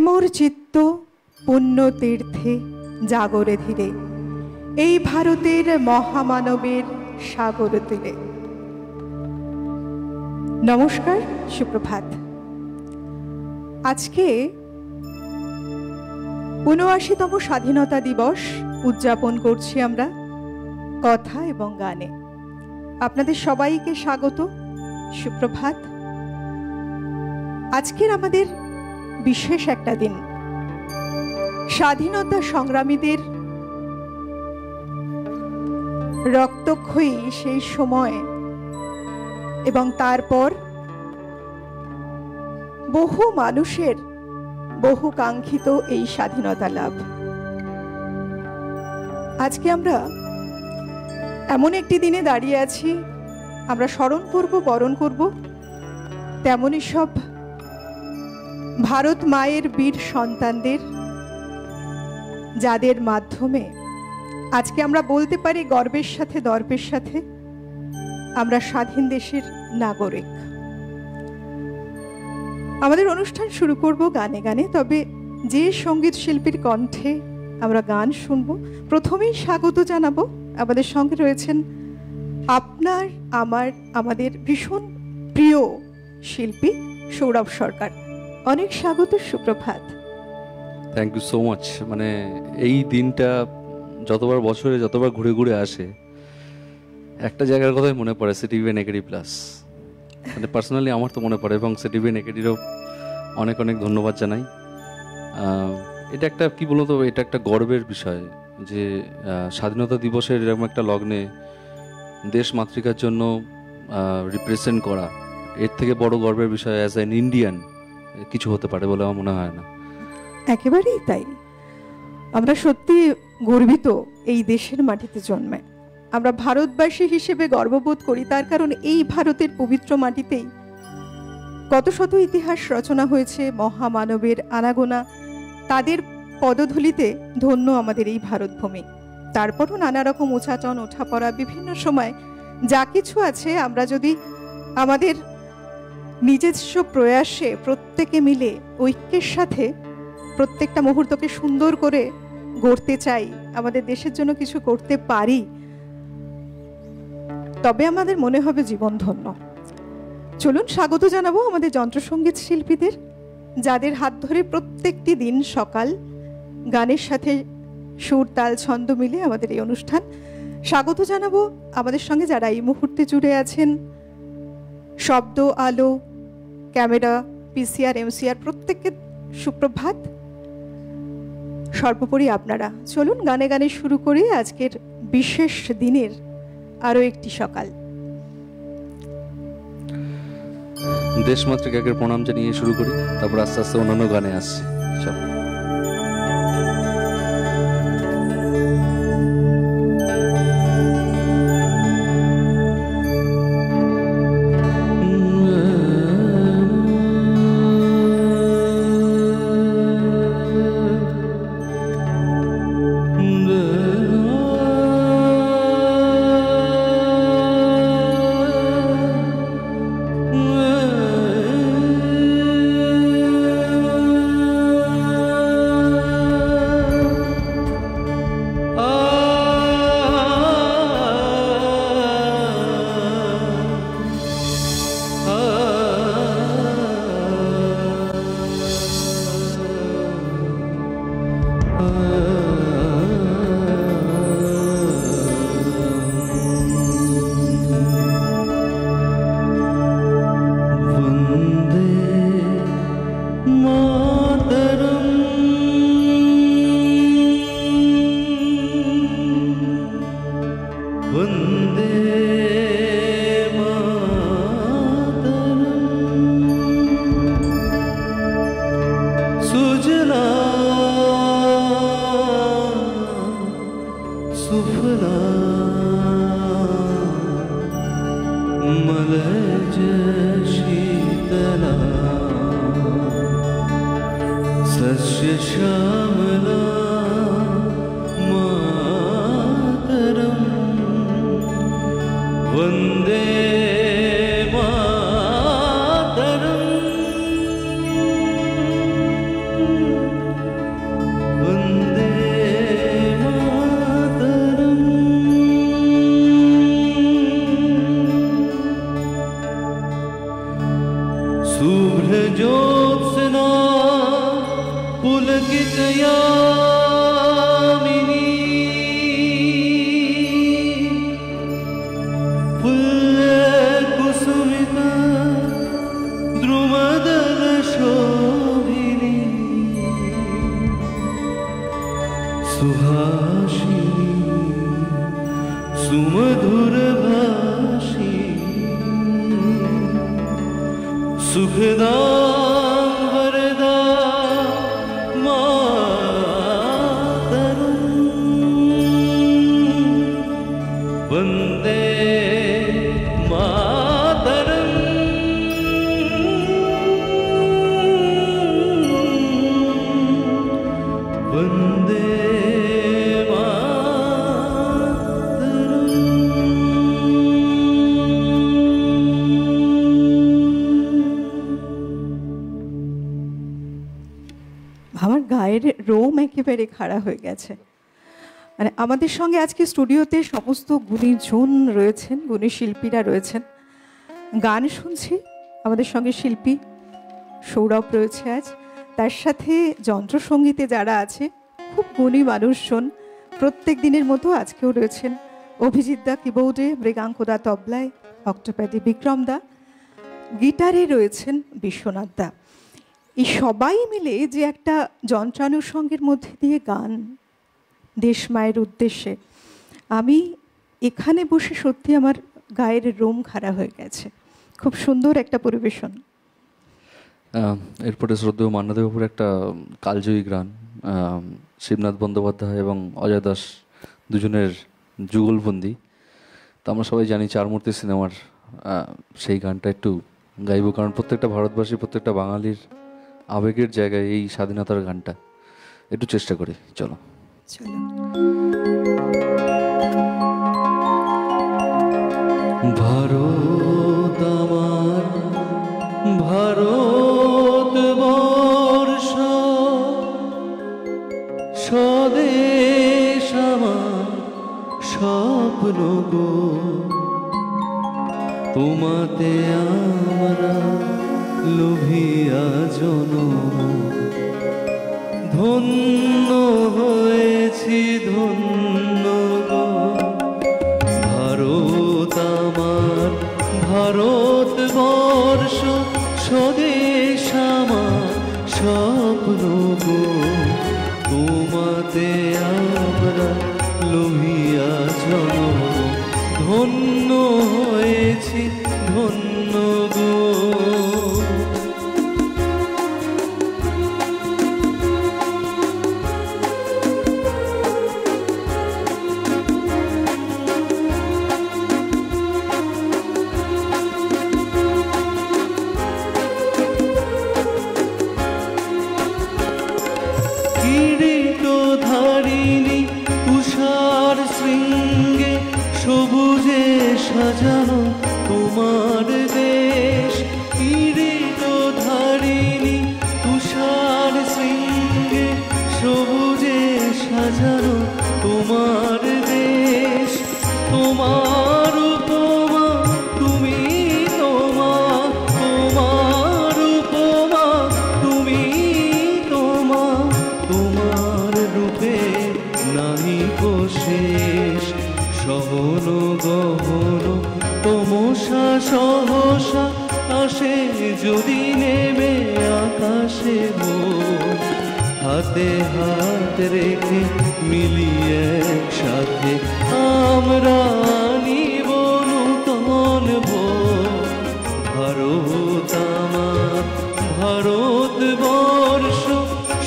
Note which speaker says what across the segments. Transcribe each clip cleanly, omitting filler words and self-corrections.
Speaker 1: হেমোর চিত্ত পুণ্য তীর্থে জাগরে ধীরে, এই ভারতের মহামানবের সাগর তীরে। নমস্কার, সুপ্রভাত। আজকে ৭৯তম স্বাধীনতা দিবস উদযাপন করছি আমরা কথা এবং গানে। আপনাদের সবাইকে স্বাগত, সুপ্রভাত। আজকের আমাদের বিশেষ একটা দিন। স্বাধীনতা সংগ্রামীদের রক্তক্ষয়ী সেই সময় এবং তারপর বহু মানুষের বহু কাঙ্ক্ষিত এই স্বাধীনতা লাভ। আজকে আমরা এমন একটি দিনে দাঁড়িয়ে আছি, আমরা স্মরণ করব, বরণ করব তেমনই সব ভারত মায়ের বীর সন্তানদের, যাদের মাধ্যমে আজকে আমরা বলতে পারি গর্বের সাথে, দর্পের সাথে আমরা স্বাধীন দেশের নাগরিক। আমাদের অনুষ্ঠান শুরু করব গানে গানে, তবে যে সঙ্গীত শিল্পীর কণ্ঠে আমরা গান শুনব, প্রথমেই স্বাগত জানাবো। আমাদের সঙ্গে রয়েছেন আপনার, আমাদের ভীষণ প্রিয় শিল্পী সৌরভ সরকার। অনেক স্বাগত, সুপ্রভাত।
Speaker 2: Thank you so much. মানে এই দিনটা যতবার বছরে যতবার ঘুরে ঘুরে আসে, একটা জায়গার কথাই মনে পড়ে, সিটিভিএন একেডি প্লাস। মানে পার্সোনালি আমার তো মনে পড়ে, এবং সিটিভিএন একেডিরও অনেক অনেক ধন্যবাদ জানাই। এটা একটা কি বলতো, এটা একটা গর্বের বিষয় যে স্বাধীনতা দিবসের এরকম একটা লগ্নে দেশ মাতৃকার জন্য রিপ্রেজেন্ট করা, এর থেকে বড় গর্বের বিষয় অ্যাজ অ্যান ইন্ডিয়ান কিছু হতে পারে বলে আমার মনে হয় না।
Speaker 1: একেবারেই তাই। আমরা সত্যি গর্বিত এই দেশের মাটিতে জন্মে। আমরা ভারতবাসী হিসেবে গর্ববোধ করি, তার কারণ এই ভারতের পবিত্র মাটিতেই কত শত ইতিহাস রচনা হয়েছে, মহামানবের আনাগোনা, তাদের পদধূলিতে ধন্য আমাদের এই ভারতভূমি। তারপরও নানা রকম উচাটন, ওঠাপড়া, বিভিন্ন সময় যা কিছু আছে, আমরা যদি আমাদের নিজস্ব প্রয়াসে প্রত্যেকে মিলে ঐক্যের সাথে প্রত্যেকটা মুহূর্তকে সুন্দর করে গড়তে চাই, আমাদের দেশের জন্য কিছু করতে পারি, তবে আমাদের মনে হবে জীবন ধন্য। চলুন স্বাগত জানাবো আমাদের যন্ত্রসঙ্গীত শিল্পীদের, যাদের হাত ধরে প্রত্যেকটি দিন সকাল গানের সাথে সুর, তাল, ছন্দ মিলে আমাদের এই অনুষ্ঠান। স্বাগত জানাবো আমাদের সঙ্গে যারা এই মুহূর্তে জুড়ে আছেন, শব্দ, আলো, ক্যামেরা, পিসিআর, এমসিআর, প্রত্যেককে সুপ্রভাত। সর্বোপরি আপনারা চলুন গানে গানে শুরু করি আজকের বিশেষ দিনের আরো একটি সকাল।
Speaker 2: দেশমাতৃকাকে প্রণাম জানিয়ে শুরু করি, তারপর আস্তে আস্তে অন্যান্য গানে আসছে।
Speaker 3: वंदे मातरम।
Speaker 2: पुलकित यामिनी फुल्लकुसुमिता द्रुमदल शोभिनी सुहासिनी सुमधुर भाषी सुखदा वरदा मातरम् वन्दे मातरम् वन्दे
Speaker 1: আমার গায়ের রোম একেবারে খাড়া হয়ে গেছে। মানে আমাদের সঙ্গে আজকে স্টুডিওতে সমস্ত গুণীজন রয়েছেন, গুণী শিল্পীরা রয়েছেন। গান শুনছি, আমাদের সঙ্গে শিল্পী সৌরভ রয়েছে আজ, তার সাথে যন্ত্রসঙ্গীতে যারা আছে খুব গুণী মানুষজন, প্রত্যেক দিনের মতো আজকেও রয়েছেন। অভিজিৎ দা কিবোর্ডে, মৃগাঙ্কদা তবলায়, অক্টোপ্যাডি বিক্রম দা, গিটারে রয়েছেন বিশ্বনাথ দা। এই সবাই মিলে যে একটা যন্ত্রানুষঙ্গের মধ্যে দিয়ে গান, দেশ মায়ের উদ্দেশ্যে, আমি এখানে বসে সত্যি আমার গায়ের রোম খাড়া হয়ে গেছে। খুব সুন্দর একটা পরিবেশন।
Speaker 2: এরপরে শ্রদ্ধেয় মান্নাদের উপর একটা কালজয়ী গান, শিবনাথ বন্দ্যোপাধ্যায় এবং অজয় দাস দুজনের যুগলবন্দি। তো আমরা সবাই জানি চারমূর্তি সিনেমার সেই গানটা একটু গাইব, কারণ প্রত্যেকটা ভারতবাসী, প্রত্যেকটা বাঙালির আবেগের জায়গায় এই স্বাধীনতার গানটা একটু চেষ্টা করি। চলো
Speaker 1: চলো।
Speaker 2: ভারত আমার ভারতবর্ষ, স্বদেশ আমার স্বপ্ন গো, তোমাতে আমরা লোভিয়া জনম, ধন্য হয়েছি ধন্য গো। ভারত আমার ভারতবর্ষ, স্বদেশ আমার স্বপ্ন গো, তোমাতে আমরা লোভিয়া জনম, ধন্য হয়েছি ধন্য গো। কিরীটধারিণী তুষার শৃঙ্গে সবুজে সাজানো তোমার দেশ, কিরীটধারিণী তুষার শৃঙ্গে সবুজে সাজানো তোমার দেশ। তোমার উপমা তুমি তোমা, তোমার উপমা তুমি তোমা, তোমার রূপে নাহি শেষ। সহন গহন তমসা সহসা আসে যদি নেমে আকাশে ভোর, হাতে হাত রেখে মিলিয়ে একসাথে আমরা নিব নূতন ভোর। ভারত আমার ভারতবর্ষ,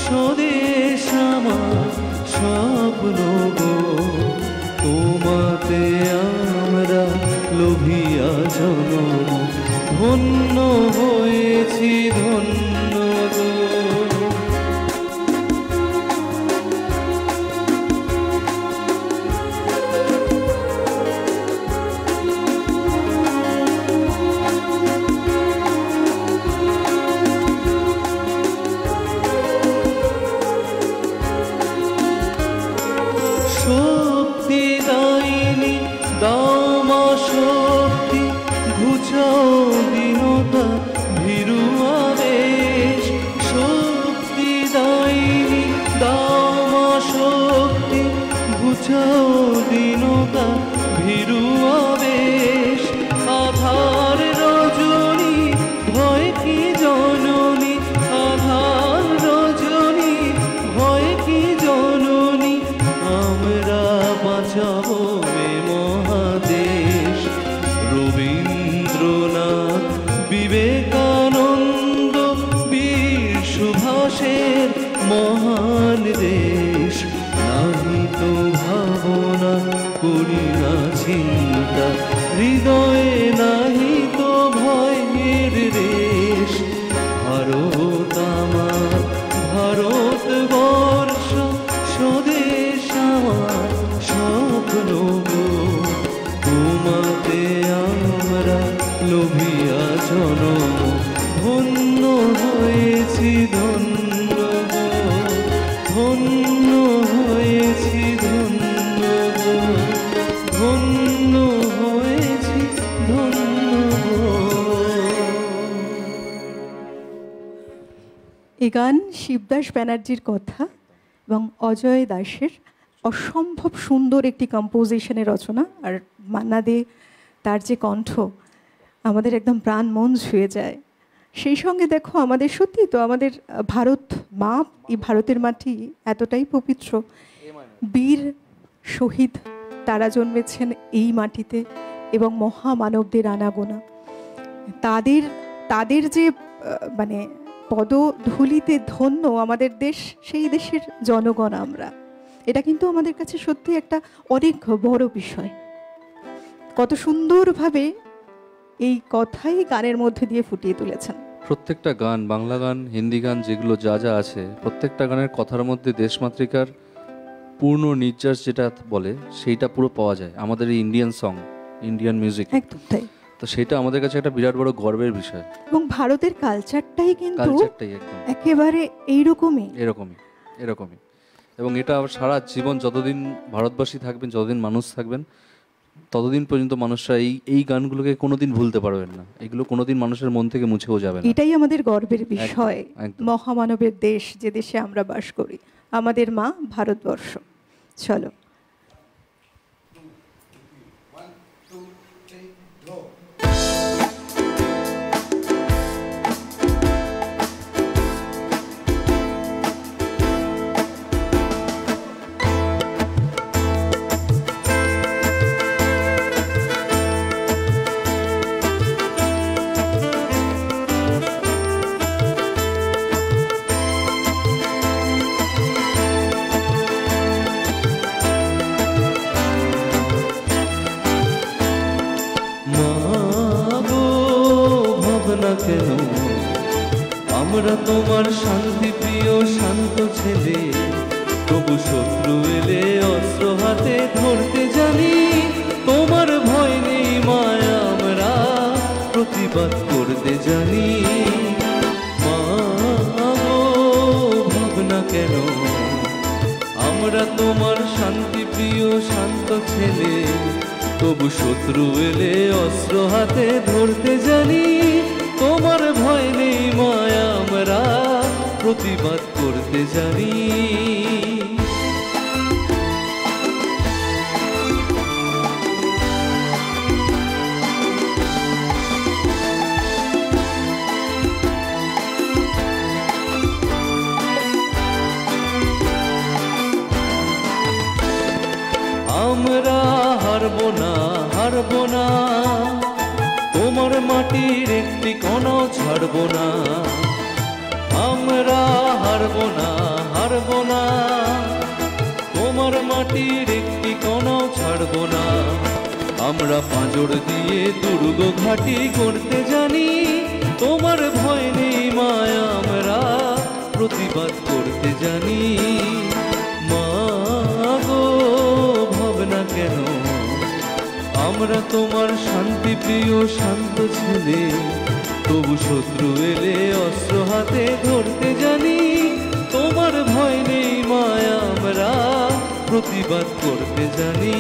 Speaker 2: স্বদেশ আমার স্বপ্ন গো, তোমাতে আমরা লোভিয়া জনম, ধন্য হয়েছি ধন্য গো। শক্তিদায়িনী দামা শক্তি, ঘুচাও দীনতা ভীরু আবেশ। শক্তিদায়িনী
Speaker 3: মহান দেশ, নাহি তো ভাবনা করি না চিন্তা, হৃদয়ে নাহি তো ভয়ের রেশ। ভারত আমার ভারতবর্ষ, স্বদেশ আমার স্বপ্ন গো। তোমাতে আমরা লোভিয়া জনম, ধন্য হয়েছি ধন্য গো, ধন্য হয়েছি ধন্য গো, ধন্য হয়েছি ধন্য গো।
Speaker 1: এই গান শিবদাস ব্যানার্জির কথা এবং অজয় দাসের অসম্ভব সুন্দর একটি কম্পোজিশনের রচনা। আর মান্না দে তার যে কণ্ঠ আমাদের একদম প্রাণ মন ছুঁয়ে যায়। সেই সঙ্গে দেখো আমাদের সত্যি তো আমাদের ভারত মা, এই ভারতের মাটি এতটাই পবিত্র, বীর শহীদ তারা জন্মেছেন এই মাটিতে এবং মহামানবদের আনাগোনা, তাদের তাদের যে মানে পদধূলিতে ধন্য আমাদের দেশ, সেই দেশের জনগণ আমরা। এটা কিন্তু আমাদের কাছে সত্যি একটা অনেক বড় বিষয়। কত সুন্দরভাবে এই কথাই গানের মধ্যে দিয়ে ফুটিয়ে তুলেছেন।
Speaker 2: প্রত্যেকটা গান, বাংলা গান, হিন্দি গান, যেগুলো যা যা আছে, প্রত্যেকটা গানের কথার মধ্যে দেশমাতৃকার পূর্ণ নির্যাস যেটা বলে সেইটা পুরো পাওয়া যায় আমাদের এই ইন্ডিয়ান সং, ইন্ডিয়ান মিউজিক।
Speaker 1: একদম তাই।
Speaker 2: তো সেটা আমাদের কাছে একটা বিরাট বড় গর্বের বিষয়।
Speaker 1: এবং ভারতের কালচারটাই কিন্তু
Speaker 2: একদম
Speaker 1: একেবারে এইরকমই
Speaker 2: এরকমই এরকমই। এবং এটা আবার সারা জীবন যতদিন ভারতবাসী থাকবেন, যতদিন মানুষ থাকবেন, ততদিন পর্যন্ত মানুষরা এই গানগুলোকে কোনোদিন ভুলতে পারবেন না। এগুলো কোনোদিন মানুষের মন থেকে মুছেও যাবে না।
Speaker 1: এটাই আমাদের গর্বের বিষয়।
Speaker 2: একদম।
Speaker 1: মহামানবের দেশ, যে দেশে আমরা বাস করি, আমাদের মা ভারতবর্ষ। চলো।
Speaker 3: কেন আমরা তোমার শান্তি প্রিয় শান্ত ছেলে, তবু শত্রু এলে অস্ত্র হাতে ধরতে জানি। তোমার ভয় নেই মায়া, আমরা প্রতিবাদ করতে জানি। মা গো ভাবনা কেন আমরা তোমার শান্তি প্রিয় শান্ত ছেলে, তবু শত্রু এলে অস্ত্র হাতে ধরতে জানি। তোমার ভয় নেই মায়া, আমরা প্রতিবাদ করতে জানি। আমরা হারবো না, হারবো না, তোমার মাটির একটি কণাও ছাড়বো না। আমরা হারবো না, হারবো না, তোমার মাটির একটি কণাও ছাড়বো না। আমরা পাঁজর দিয়ে দুর্গ ঘাঁটি করতে জানি। তোমার ভয় নেই মায়া, আমরা প্রতিবাদ করতে জানি। মা গো ভাবনা কেন আমরা তোমার শান্তি প্রিয় শান্ত ছেলে, তবু শত্রু এলে অস্ত্র হাতে ধরতে জানি। তোমার ভয় নেই মায়া, আমরা প্রতিবাদ করতে জানি।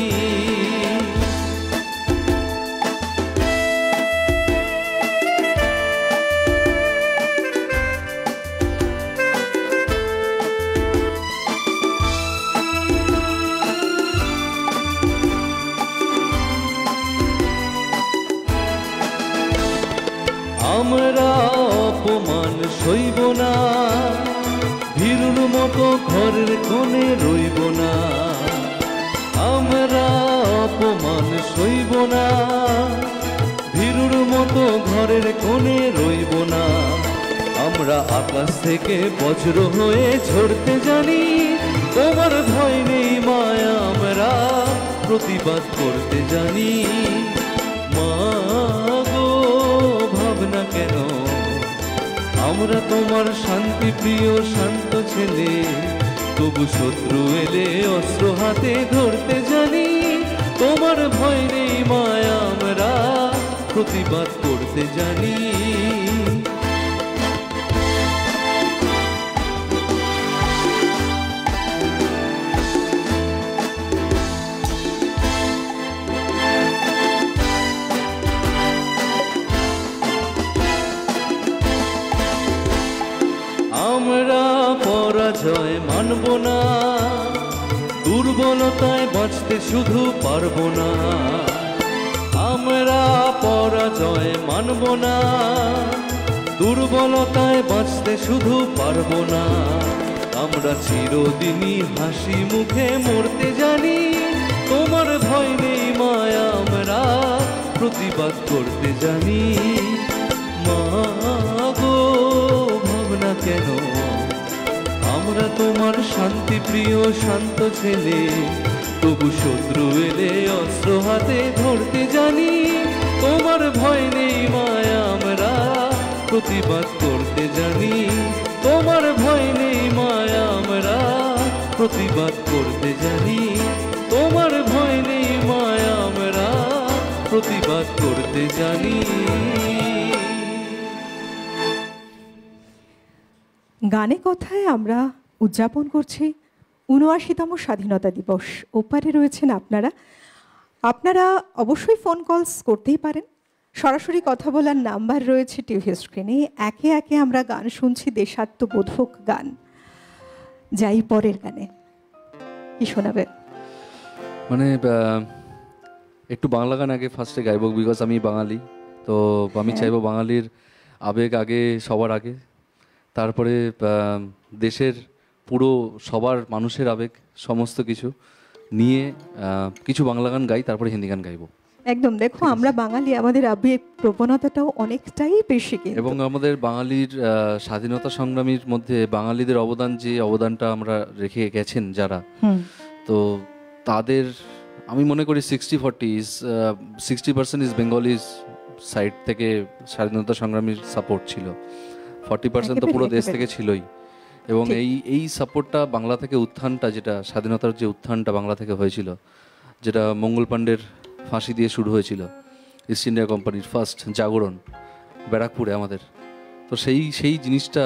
Speaker 3: আমরা অপমান সইব না, ভীরুর মতো ঘরের কোণে রইব না। আমরা অপমান সইব না, ভীরুর মতো ঘরের কোণে রইব না। আমরা আকাশ থেকে বজ্র হয়ে ঝরতে জানি। প্রতিবাদ করতে জানি। মা গো ভাবনা কেন, আমরা তোমার শান্তি প্রিয় শান্ত ছেলে, তবু শত্রু এলে অস্ত্র হাতে ধরতে জানি। তোমার ভয় নেই মায়া, আমরা প্রতিবাদ করতে জানি। আমরা পরাজয় মানব না, দুর্বলতায় বাঁচতে শুধু পারবো না। আমরা পরাজয় মানব না, দুর্বলতায় বাঁচতে শুধু পারবো না। আমরা চিরদিনই হাসি মুখে মরতে জানি। তোমার ভয় নেই মায়া, আমরা প্রতিবাদ করতে জানি। মা গো ভাবনা কেন, আমরা তোমার শান্তি প্রিয় শান্ত ছেলে, তবু শত্রু এলে অস্ত্র হাতে ধরতে জানি। তোমার ভয় নেই মায়া, আমরা প্রতিবাদ করতে জানি। তোমার ভয় নেই মায়া, আমরা প্রতিবাদ করতে জানি। তোমার ভয় নেই মায়া, আমরা প্রতিবাদ করতে জানি।
Speaker 1: গানে কথায় আমরা উদযাপন করছি ৭৯তম স্বাধীনতা দিবস। ওপারে রয়েছেন আপনারা, আপনারা অবশ্যই ফোন কলস করতেই পারেন। সরাসরি কথা বলার নাম্বার রয়েছে টিভি স্ক্রিনে। একে একে আমরা গান শুনছি, দেশাত্মবোধক গান। যাই পরের গানে, কি শোনাবে?
Speaker 2: মানে একটু বাংলা গান আগে ফার্স্টে গাইব, বিকজ আমি বাঙালি, তো আমি চাইবো বাঙালির আবেগ আগে, সবার আগে, তারপরে দেশের পুরো সবার মানুষের আবেগ সমস্ত কিছু নিয়ে কিছু বাংলা গান গাই, তারপরে হিন্দি গান গাইবো।
Speaker 1: একদম, দেখো আমরা বাঙালি, আমাদের আবেগ প্রবণতাটাও অনেকটাই বেশি,
Speaker 2: এবং আমাদের বাঙালির স্বাধীনতা সংগ্রামীর মধ্যে বাঙালিদের অবদান, যে অবদানটা আমরা রেখে গেছেন যারা, তো তাদের আমি মনে করি 60% ইজ বেঙ্গলিজ সাইড থেকে স্বাধীনতা সংগ্রামীর সাপোর্ট ছিল, 40% তো পুরো দেশ থেকে ছিলই। এবং এই সাপোর্টটা বাংলা থেকে উত্থানটা, যেটা স্বাধীনতার যে উত্থানটা বাংলা থেকে হয়েছিল, যেটা মঙ্গল পাণ্ডের ফাঁসি দিয়ে শুরু হয়েছিল, ইস্ট ইন্ডিয়া কোম্পানির ফার্স্ট জাগরণ ব্যারাকপুরে আমাদের, তো সেই জিনিসটা,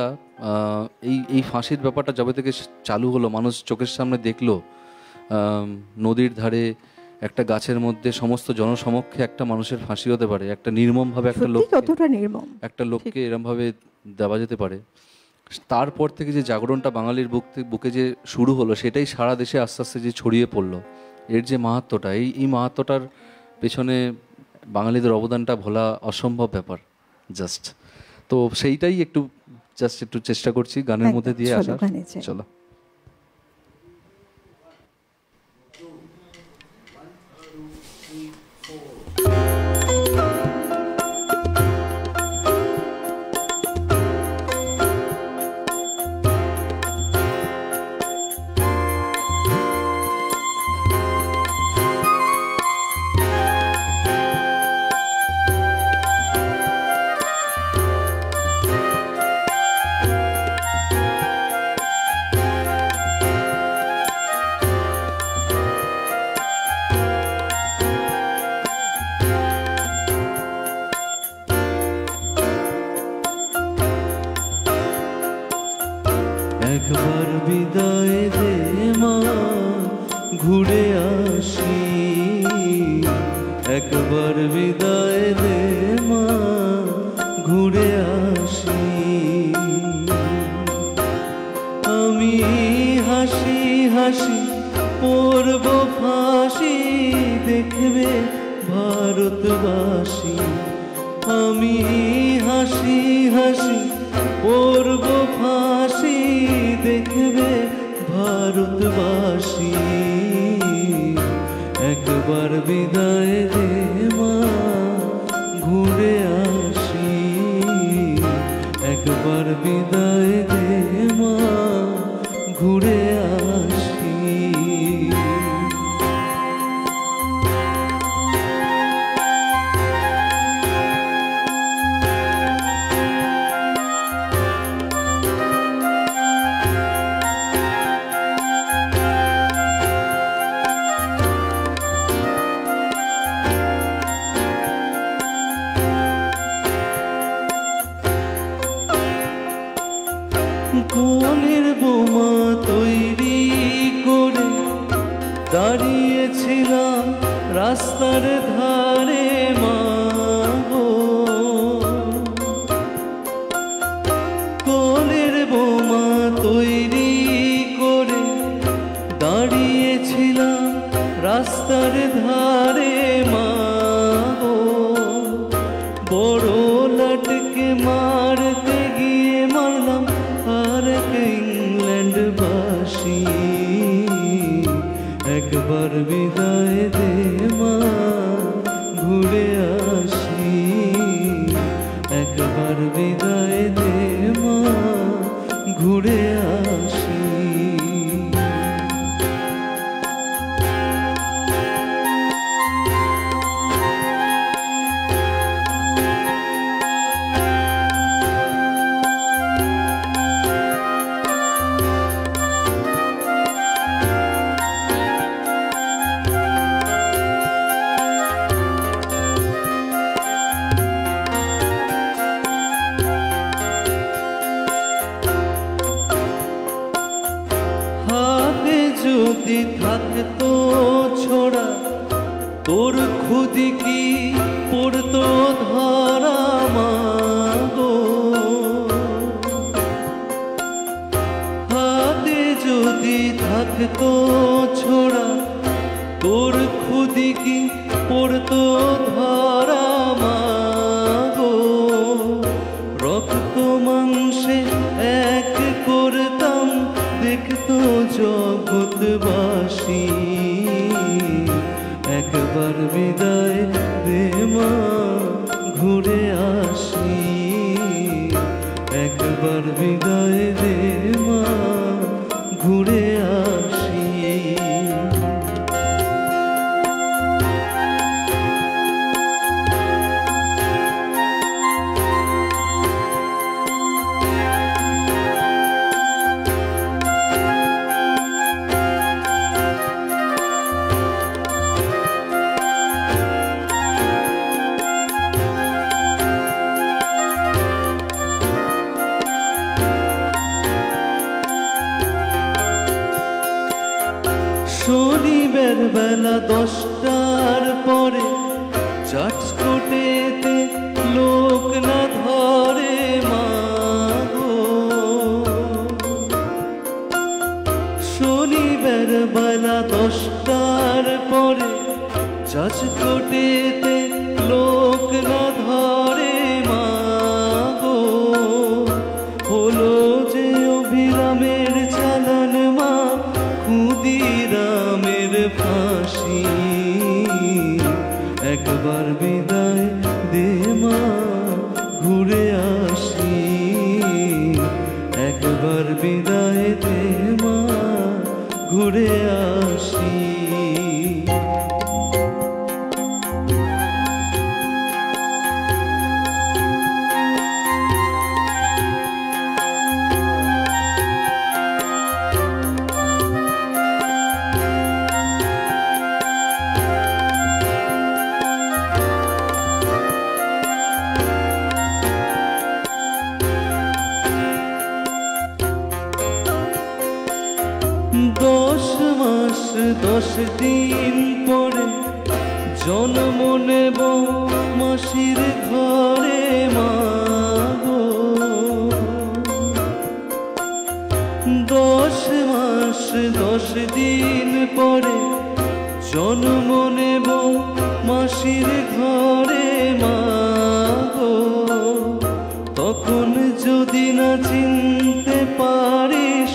Speaker 2: এই ফাঁসির ব্যাপারটা যবে থেকে চালু হলো, মানুষ চোখের সামনে দেখলো, নদীর ধারে একটা গাছের মধ্যে সমস্ত জনসমক্ষে একটা মানুষের ফাঁসি হতে পারে, একটা নির্মমভাবে একটা লোককে এরমভাবে দেওয়া যেতে পারে। তারপর থেকে যে জাগরণটা বাঙালির বুকে যে শুরু হলো, সেটাই সারা দেশে আস্তে আস্তে যে ছড়িয়ে পড়লো। এর যে মাহাত্ম্যটা, এই মাহাত্ম্যটার পেছনে বাঙালিদের অবদানটা ভোলা অসম্ভব ব্যাপার জাস্ট। তো সেইটাই একটু চেষ্টা করছি গানের মধ্যে দিয়ে আসার। চলো।
Speaker 3: একবার বিদায় দে মা, ঘুরে আসি। একবার বিদায় দে মা, ঘুরে আসি। আমি হাসি হাসি পড়ব ফাঁসি, দেখবে ভারতবাসী। আমি হাসি হাসি পড়ব ফাঁসি, দেখবে ভারতবাসী। একবার বিদায় দে মা, ঘুরে আসি। একবার বিদায় দে মা, ঘুরে আসি। দাঁড়িয়েছিলাম রাস্তার ধারে মা গো, কোলের বোমা তৈরি করে দাঁড়িয়েছিলাম রাস্তার ধারে মা গো, বড় লাটকে মারতে গিয়ে মারলাম আর এক ইংল্যান্ডবাসী। একবার বিদায় দে মা ঘুরে আসি, একবার বিদায় দে মা ঘুরে আসি। যদি থাকতো ছোড়া তোর খুদি কি পড়তো ধরা মা গো, হাতে যদি থাকতো ছোড়া তোর খুদি কি পড়তো ধরা মা গো, রক্ত মাংসে এক করতাম দেখতো জগৎবাসী। একবার বিদায় দে মা ঘুরে আসি, একবার বিদায় দে মা ঘুরে আসি। শনিবার বেলা 10টার পরে চার্চ কোটেতে লোক না ধরে মা গো, শনিবার বেলা 10টার পরে চার্চ কোটেতে লোক না ধরে মা গো, হলো যে অভিরামের চালান মা ক্ষুদিরামের ফাঁসি। একবার বিদায় দে মা ঘুরে আসি, একবার বিদায় দে মা ঘুরে আসি। দশ মাস 10 দিন পরে জন্ম নেব মাসির ঘরে মা গো, 10 মাস 10 দিন পরে জন্ম নেব মাসির ঘরে মা গো, তখন যদি না চিনতে পারিস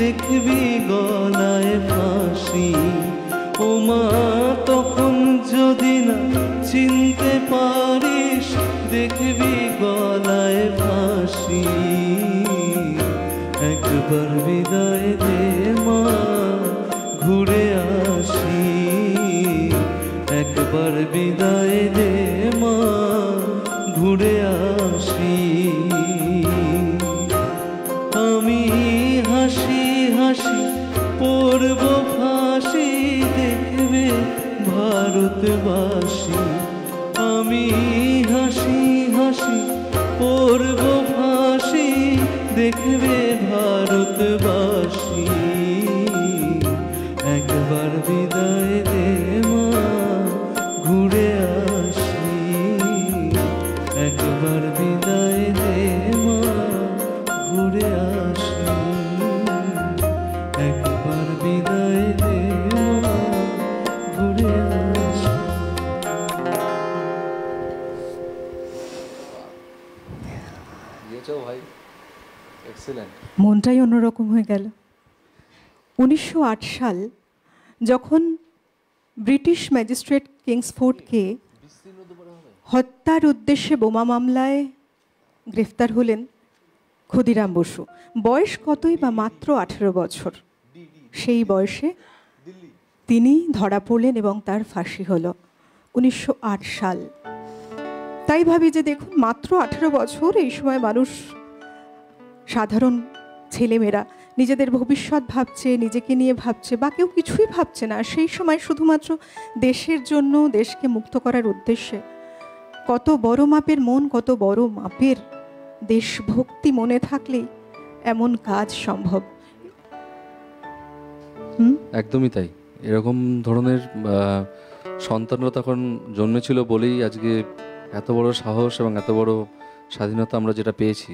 Speaker 3: দেখবি গলায় ফাঁসি। ও মা তখন যদি না চিনতে পারিস দেখবি গলায় ফাঁসি। একবার বিদায় দে মা ঘুরে আসি, একবার বিদায় দে মা ঘুরে আসি। আমি হাসি হাসি পড়ব ফাঁসি দেখবে ভারতবাসী, আমি হাসি হাসি পড়ব ফাঁসি দেখবে ভারতবাসী। একবার বিদায় দে মা, ঘুরে আসি। একবার বিদায় দে মা, ঘুরে আসি। একবার বিদায় দে মা, ঘুরে আসি।
Speaker 2: ভাই এক্সেলেন্ট।
Speaker 1: মনটাই অন্যরকম হয়ে গেল। 1908 সাল যখন ব্রিটিশ ম্যাজিস্ট্রেট কিংসফোর্ডকে হত্যার উদ্দেশ্যে বোমা মামলায় গ্রেফতার হলেন ক্ষুদিরাম বসু, বয়স কতই বা মাত্র 18 বছর। সেই বয়সে তিনি ধরা পড়লেন এবং তার ফাঁসি হলো 1908 সাল। তাই ভাবি যে দেখুন, মাত্র 18 বছর, এই সময় মানুষ, সাধারণ ছেলেমেয়েরা নিজেদের ভবিষ্যৎ ভাবছে, নিজেকে নিয়ে ভাবছে, বা কেউ কিছুই ভাবছে না। সেই সময় শুধুমাত্র দেশের জন্য, দেশকে মুক্ত করার উদ্দেশ্যে কত বড় মাপের মন, কত বড় মাপের দেশভক্তি মনে থাকলেই এমন কাজ সম্ভব।
Speaker 2: একদমই তাই। এরকম ধরনের সন্তানরা তখন জন্মেছিল বলেই আজকে এত বড় সাহস এবং এত বড় স্বাধীনতা আমরা যেটা পেয়েছি,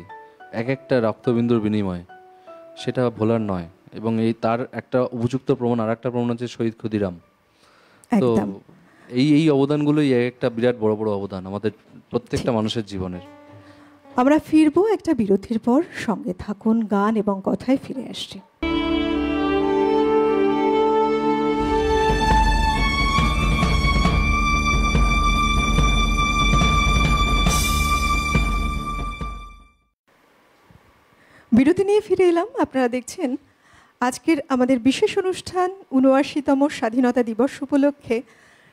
Speaker 2: এক একটা রক্তবিন্দুর বিনিময়ে, সেটা ভোলার নয়। এবং এই তার একটা উপযুক্ত প্রমাণ, আর একটা প্রমাণ হচ্ছে শহীদ ক্ষুদিরাম। তো এই অবদানগুলোই এক একটা বিরাট বড় বড় অবদান আমাদের প্রত্যেকটা মানুষের জীবনের।
Speaker 1: আমরা ফিরবো একটা বিরতির পর। সঙ্গে থাকুন, গান এবং কথায় ফিরে আসছি। বিরতি নিয়ে ফিরে এলাম। আপনারা দেখছেন আজকের আমাদের বিশেষ অনুষ্ঠান ৭৯তম স্বাধীনতা দিবস উপলক্ষে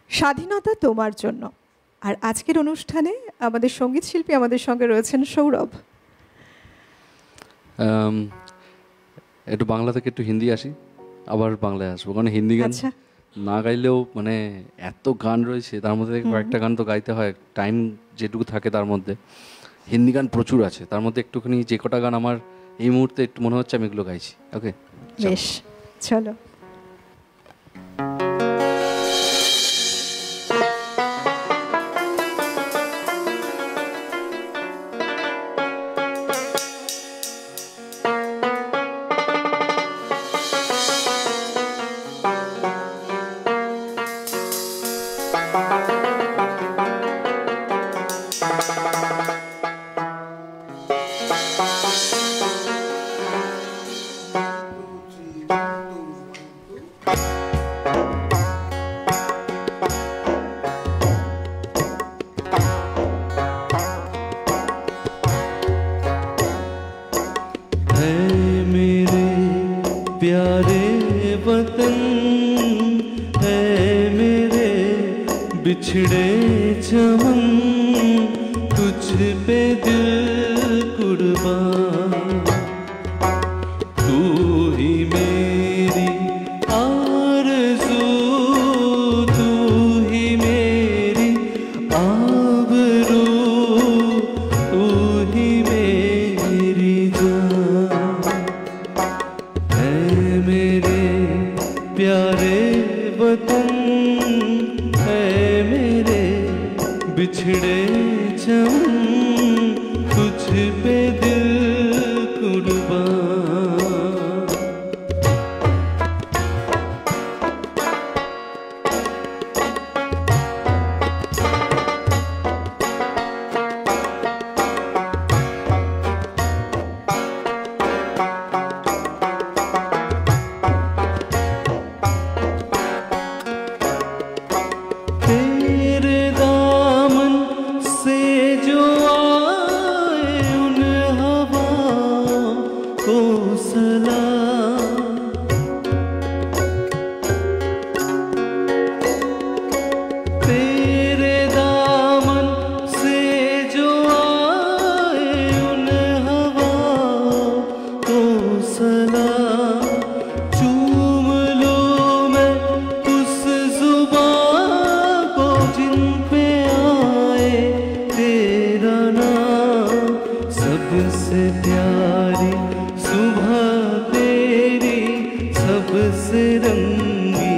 Speaker 1: স্বাধীনতা তোমার জন্য। আর আজকের অনুষ্ঠানে আমাদের সঙ্গীত শিল্পী আমাদের সঙ্গে রয়েছেন সৌরভ।
Speaker 2: একটু বাংলা থেকে একটু হিন্দি আসি, আবার বাংলায় আসবো, কারণ হিন্দি গান না গাইলেও মানে এত গান রয়েছে, তার মধ্যে কয়েকটা গান তো গাইতে হয়, টাইম যেটুকু থাকে তার মধ্যে। হিন্দি গান প্রচুর আছে, তার মধ্যে একটুখানি যে কটা গান আমার এই মুহূর্তে একটু মনে হচ্ছে আমি এগুলো গাইছি। ওকে,
Speaker 1: বেশ, চলো।
Speaker 3: प्यारे वतन है मेरे बिछड़े चमन, तुझ पे दिल कुर्बान। तू ही मेरी आरज़ू, तू ही मेरी आबरू, तू ही मेरी जान। है मेरे प्यारे वतन, है मेरे बिछड़े चमन, तुझ पे दिल कुर्बान। तेरे दामन से जो आए उन हवाओं को सलाम। तेरे दामन से जो आए उन हवाओं को सलाम। चूम लूं मैं उस जुबान को जिन पे आए तेरा नाम। सबसे प्यारी सुबह तेरी, सबसे रंगी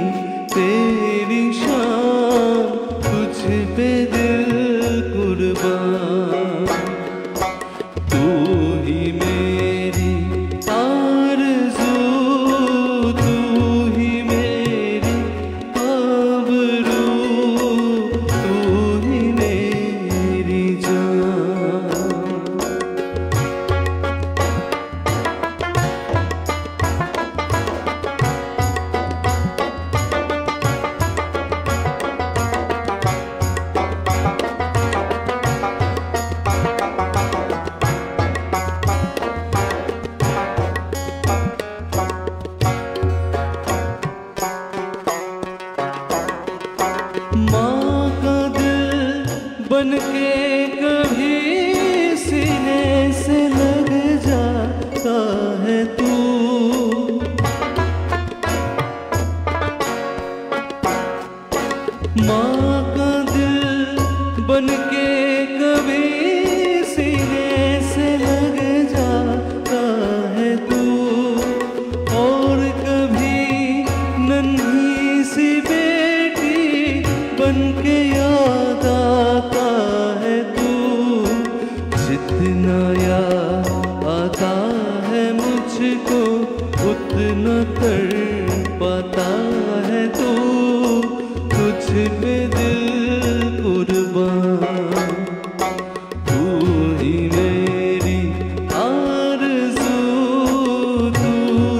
Speaker 3: माँ का दिल बन के कभी सीने से लग जाता है तू, और कभी नन्ही सी बेटी बन के याद आता है तू। जितना याद आता है मुझको उतना तड़पाता है तू, तुझ पे दिल कुर्बान। तू ही मेरी आरज़ू, तू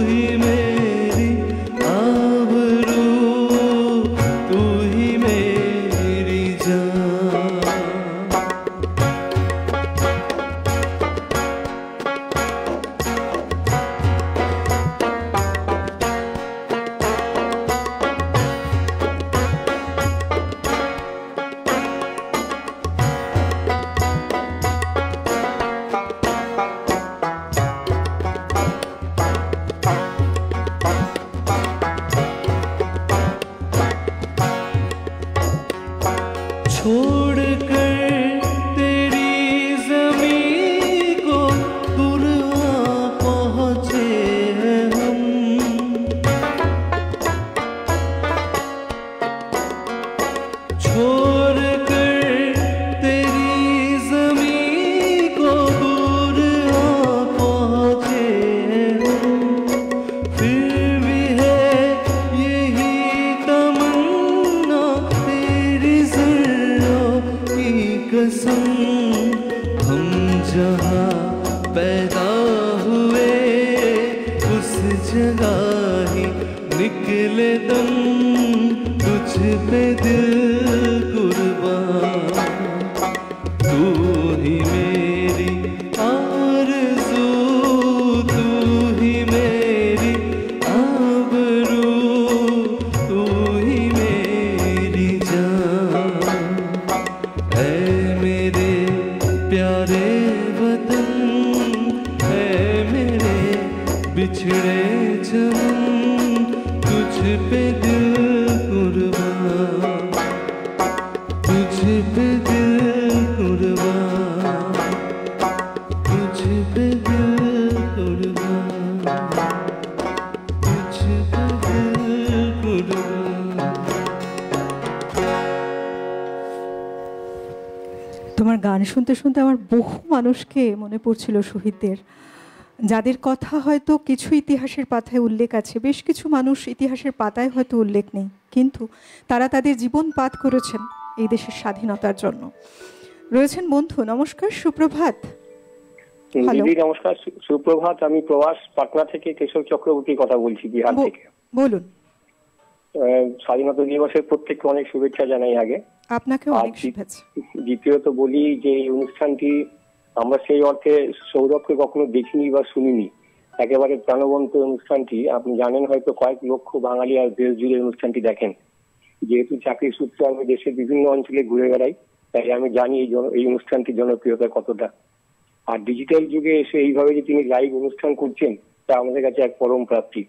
Speaker 3: ही मेरी आबरू, तू ही मेरी जान। छोड़कर तेरी ज़मीं को दूर पहुँचे हैं हम, छोड़कर तेरी ज़मीं को दूर पहुँचे हैं हम। फिर भी है यही तमन्ना तेरी की कसम, हम जहाँ पैदा हुए उस जगह ही निकले दम, तुझ पे दिल कुर्बान। तू ही मेरी आरज़ू, तू ही मेरी आबरू, तू ही मेरी जान। ऐ मेरे प्यारे वतन, ऐ मेरे बिछड़े चमन, तुझ पे दिल कुर्बान, तुझ पे दिल कुर्बान, तुझ पे दिल कुर्बान, तुझ पे दिल कुर्बान।
Speaker 1: তোমার গান শুনতে শুনতে আমার বহু মানুষকে মনে পড়ছিল, শহীদদের, যাদের কথা হয়তো কিছু ইতিহাসের পাতায় উল্লেখ আছে, বেশ কিছু মানুষ ইতিহাসের পাতায় হয়তো উল্লেখ নেই, কিন্তু তারা তাদের জীবন পাত করেছেন এই দেশের স্বাধীনতার জন্য। রয়েছেন বন্ধু, নমস্কার, সুপ্রভাত। হ্যালো।
Speaker 4: দিদি নমস্কার, সুপ্রভাত। আমি প্রবাস পাটনা থেকে কেশব চক্রবর্তী কথা বলছি, বিহার থেকে।
Speaker 1: বলুন।
Speaker 4: স্বাধীনতা দিবসের প্রত্যেককে অনেক শুভেচ্ছা জানাই আগে।
Speaker 1: আপনাকে অনেক শুভেচ্ছা।
Speaker 4: দ্বিতীয়ত বলি যে এই অনুষ্ঠানটি আমরা সেই অর্থে সৌরভকে কখনো দেখিনি বা শুনিনি, একেবারে প্রাণবন্ত অনুষ্ঠানটি। আপনি জানেন হয়তো কয়েক লক্ষ বাঙালি আর দেশ জুড়ে অনুষ্ঠানটি দেখেন। যেহেতু চাকরির সূত্রে আমি দেশের বিভিন্ন অঞ্চলে ঘুরে বেড়াই, তাই আমি জানি এই অনুষ্ঠানটির জনপ্রিয়তা কতটা। আর ডিজিটাল যুগে এসে এইভাবে যে তিনি লাইভ অনুষ্ঠান করছেন তা আমাদের কাছে এক পরম প্রাপ্তি।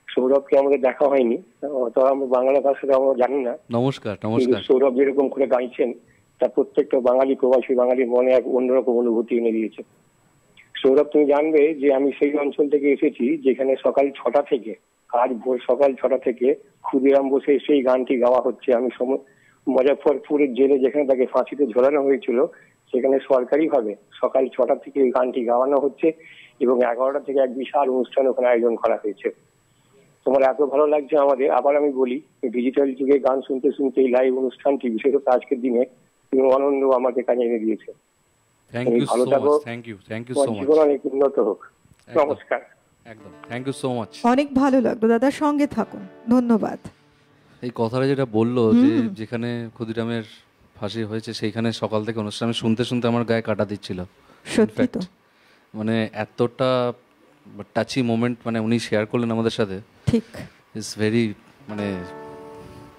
Speaker 4: সৌরভকে আমাদের দেখা হয়নি, তো আমরা বাংলা ভাষাটা আমরা জানি না।
Speaker 2: নমস্কার। নমস্কার।
Speaker 4: সৌরভ যেরকম করে গাইছেন তা প্রত্যেকটা বাঙালি প্রবাসী বাঙালির মনে এক অন্যরকম অনুভূতি এনে দিয়েছে। সৌরভ, তুমি জানবে যে আমি সেই অঞ্চল থেকে এসেছি যেখানে সকাল 6টা থেকে, আজ ভোর সকাল 6টা থেকে ক্ষুদিরাম বসে সেই গানটি গাওয়া হচ্ছে। আমি মুজাফফরপুরের জেলে যেখানে তাকে ফাঁসিতে ঝোলানো হয়েছিল, সেখানে সরকারিভাবে সকাল 6টা থেকে এই গানটি গাওয়ানো হচ্ছে এবং 11টা থেকে এক বিশাল অনুষ্ঠান ওখানে আয়োজন করা হয়েছে। তোমার এত ভালো লাগছে আমাদের। আবার আমি বলি, ডিজিটাল যুগে গান শুনতে শুনতে এই লাইভ অনুষ্ঠানটি বিশেষত আজকের দিনে আনন্দ আমাকে কাজে এনে দিয়েছে। ভালো থাকো, জীবন অনেক উন্নত হোক। নমস্কার।
Speaker 2: একদম, থ্যাংক ইউ সো মাচ।
Speaker 1: অনেক ভালো লাগলো দাদা, সঙ্গে থাকুন, ধন্যবাদ।
Speaker 2: এই কথাটা যেটা বললো যে যেখানে ক্ষুদিরামের ফাঁসি হয়েছে সেইখানে সকাল থেকে অনুষ্ঠান শুনতে শুনতে আমার গায়ে কাটা দিচ্ছিল।
Speaker 1: সত্যি তো,
Speaker 2: মানে এতটা টাচি মোমেন্ট মানে উনি শেয়ার করলেন আমাদের সাথে।
Speaker 1: ঠিক,
Speaker 2: ইটস ভেরি, মানে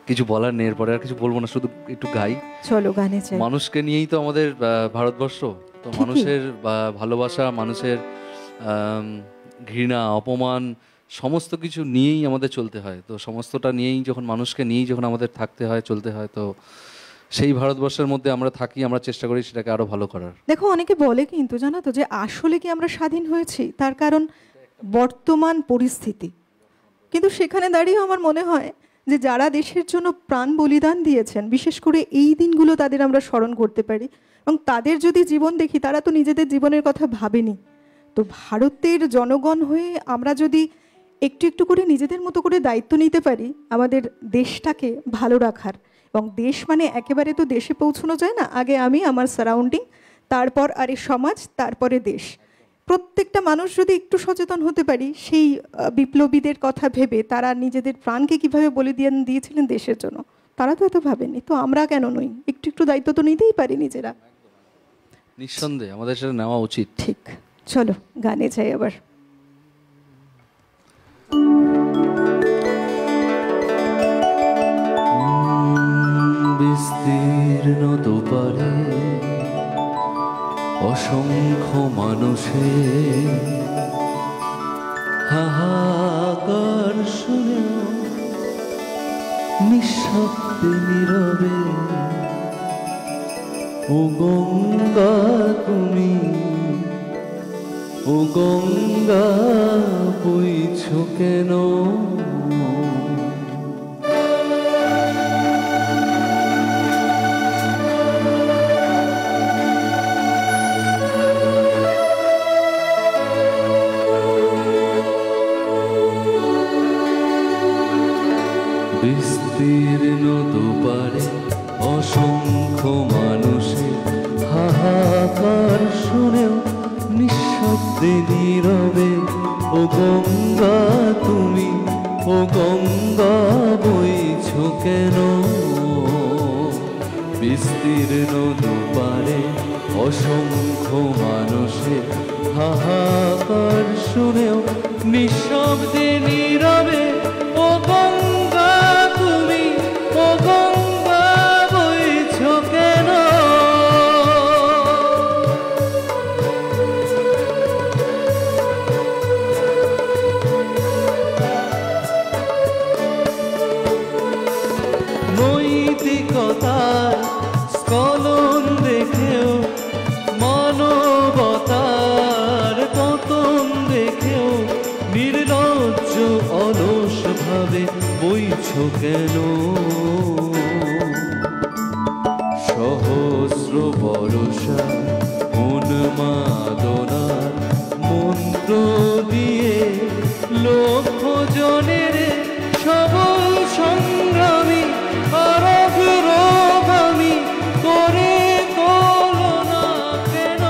Speaker 2: কিছু বলার নেই, এরপরে আর কিছু বলবো না, শুধু একটু গাই।
Speaker 1: চলো গানে চাই।
Speaker 2: মানুষকে নিয়েই তো আমাদের ভারতবর্ষ, তো মানুষের ভালোবাসা, মানুষের ঘৃণা, অপমান, সমস্ত কিছু নিয়েই আমাদের চলতে হয়, তো সমস্তটা নিয়েই যখন মানুষকে নিয়েই যখন আমাদের থাকতে হয়, চলতে হয়, তো সেই ভারতবর্ষের মধ্যে আমরা থাকি, আমরা চেষ্টা করি সেটাকে আরো ভালো করার।
Speaker 1: দেখো অনেকে বলে কিন্তু জানো তো যে আসলে কি আমরা স্বাধীন হয়েছি, তার কারণ বর্তমান পরিস্থিতি। কিন্তু সেখানে দাঁড়িয়েও আমার মনে হয় যে যারা দেশের জন্য প্রাণ বলিদান দিয়েছেন, বিশেষ করে এই দিনগুলো তাদের আমরা স্মরণ করতে পারি, এবং তাদের যদি জীবন দেখি, তারা তো নিজেদের জীবনের কথা ভাবেনি। তো ভারতের জনগণ হয়ে আমরা যদি একটু একটু করে নিজেদের মতো করে দায়িত্ব নিতে পারি আমাদের দেশটাকে ভালো রাখার, এবং দেশ মানে একেবারে তো দেশে পৌঁছানো যায় না, আগে আমি, আমার সারাউন্ডিং, তারপর আরে সমাজ, তারপরে দেশ। প্রত্যেকটা মানুষ যদি একটু সচেতন হতে পারি সেই বিপ্লবীদের কথা ভেবে, তারা নিজেদের প্রাণকে কিভাবে বলিদান দিয়েছিলেন দেশের জন্য, তারা তো এত ভাবেনি, তো আমরা কেন নই? একটু একটু দায়িত্ব তো নিতেই পারি নিজেরা।
Speaker 2: নিঃসন্দেহে আমাদের সেটা নেওয়া উচিত।
Speaker 1: ঠিক, চলো গানে যাই আবার।
Speaker 3: বিস্তীর্ণ দুপারে অসংখ্য মানুষের হাহাকার শুনে নিঃশব্দে নীরবে, ও গঙ্গা তুমি, ও গঙ্গা বইছ কেন? বিস্তীর্ণ দুপারে অসংখ্য মানুষের হাহাকার শুনেও নিঃশব্দে নীরবে, ও গঙ্গা তুমি, ও গঙ্গা বইছ কেন? বিস্তীর্ণ দুপারে অসংখ্য মানুষের হাহাকার শুনেও নিঃশব্দে নীরবে, ও গঙ্গা তুমি, ও গঙ্গা বইছ কেন? নৈতিকতার স্খলন দেখেও, মানবতার পতন দেখেও নির্লজ্জ অলস ভাবে বইছ কেন? সহস্র বরষা উন্মাদনার মন্ত্র দিয়ে লক্ষ জনের সবল সংগ্রামী আর অগ্রগামী করে কলনা কেন?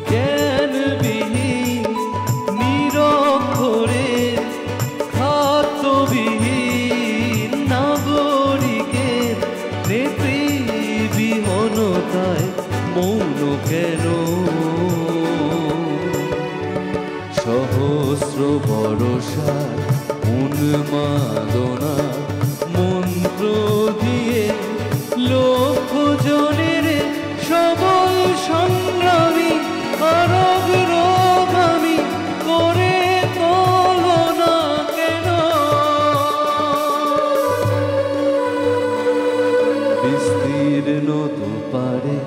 Speaker 3: জ্ঞানবিহীন নিরক্ষরের খাদ্যবিহীন নাগরিকের নেতৃবিহীনতায় মৌন কেন? সহস্র বরষা উন্মাদনা মন্ত্র দিয়ে লক্ষ জনের সবল সংগ্রামী আর অগ্রগামী করে কলনা কেন? বিস্তীর্ণ দুপারে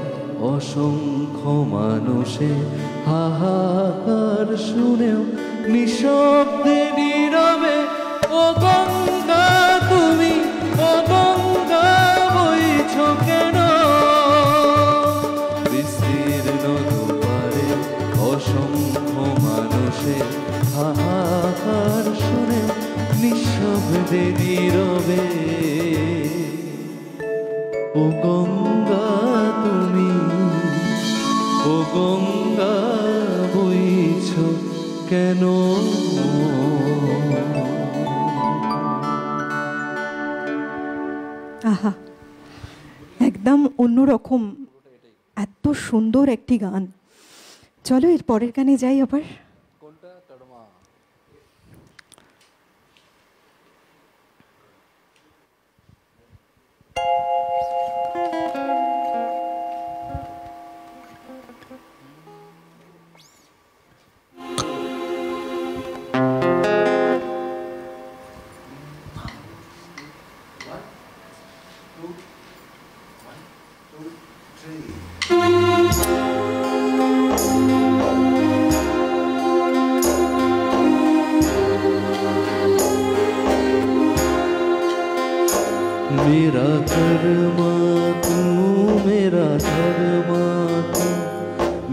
Speaker 3: অসংখ্য মানুষের হাহাকার শুনেও নিঃশব্দে নীরবে, ও গঙ্গা তুমি, ও গঙ্গা বইছ কেন? বিস্তীর্ণ দুপারে অসংখ্য মানুষের হাহাকার শুনে নিঃশব্দে নীরবে, ও গঙ্গা তুমি, ও গঙ্গা বইছ কেন?
Speaker 1: আহা, একদম অন্যরকম, এত সুন্দর একটি গান। চলো এর পরের গানে যাই আবার।
Speaker 3: मेरा कर्मा तू, मेरा धर्मा तू,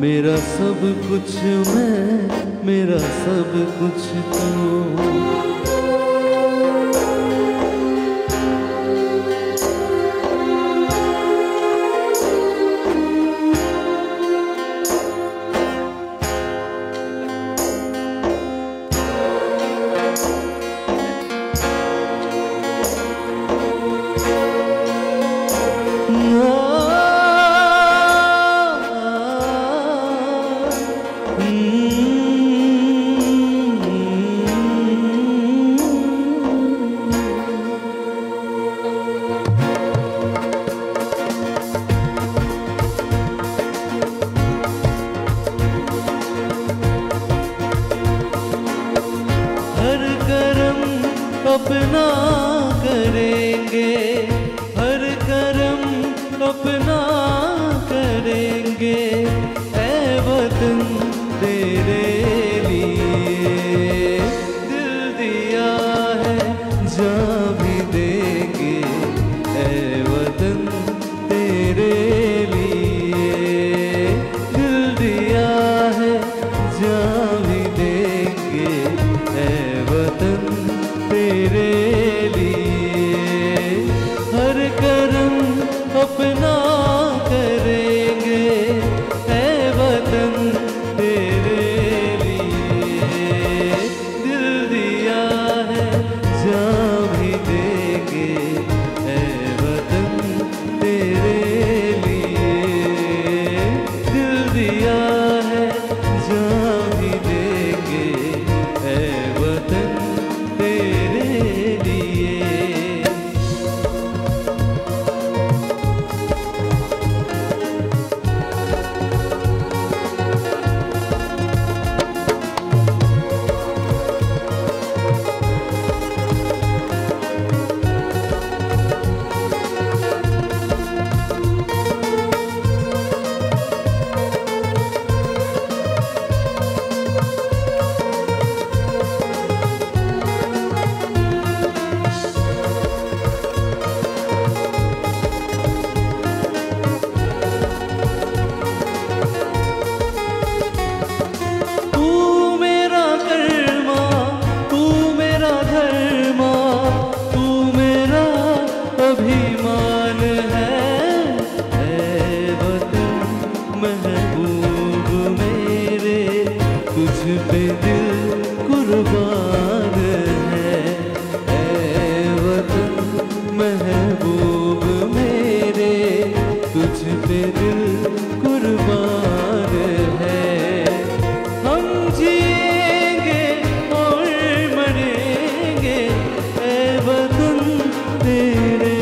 Speaker 3: मेरा सब कुछ मैं, मेरा सब कुछ तू। अपना करेंगे, हर कर्म अपना करेंगे, ऐ वतन तेरे लिए दिल दिया है जान भी देंगे, ऐ वतन तेरे लिए दिल दिया है जान भी देंगे, ऐ वतन तेरे लिए हर कर्म अपना करेंगे, ऐ वतन तेरे लिए दिल दिया है जान भी देंगे, ऐ वतन तेरे लिए दिल दिया है जान भी देंगे, ऐ वतन तेरे लिए। अभिमान है, ऐ वतन महबूब मेरे, तुझ पे दिल कुर्बान है, ऐ वतन महबूब मेरे, तुझ पे दिल कुर्बान है। हम जिएंगे और मरेंगे, ऐ वतन तेरे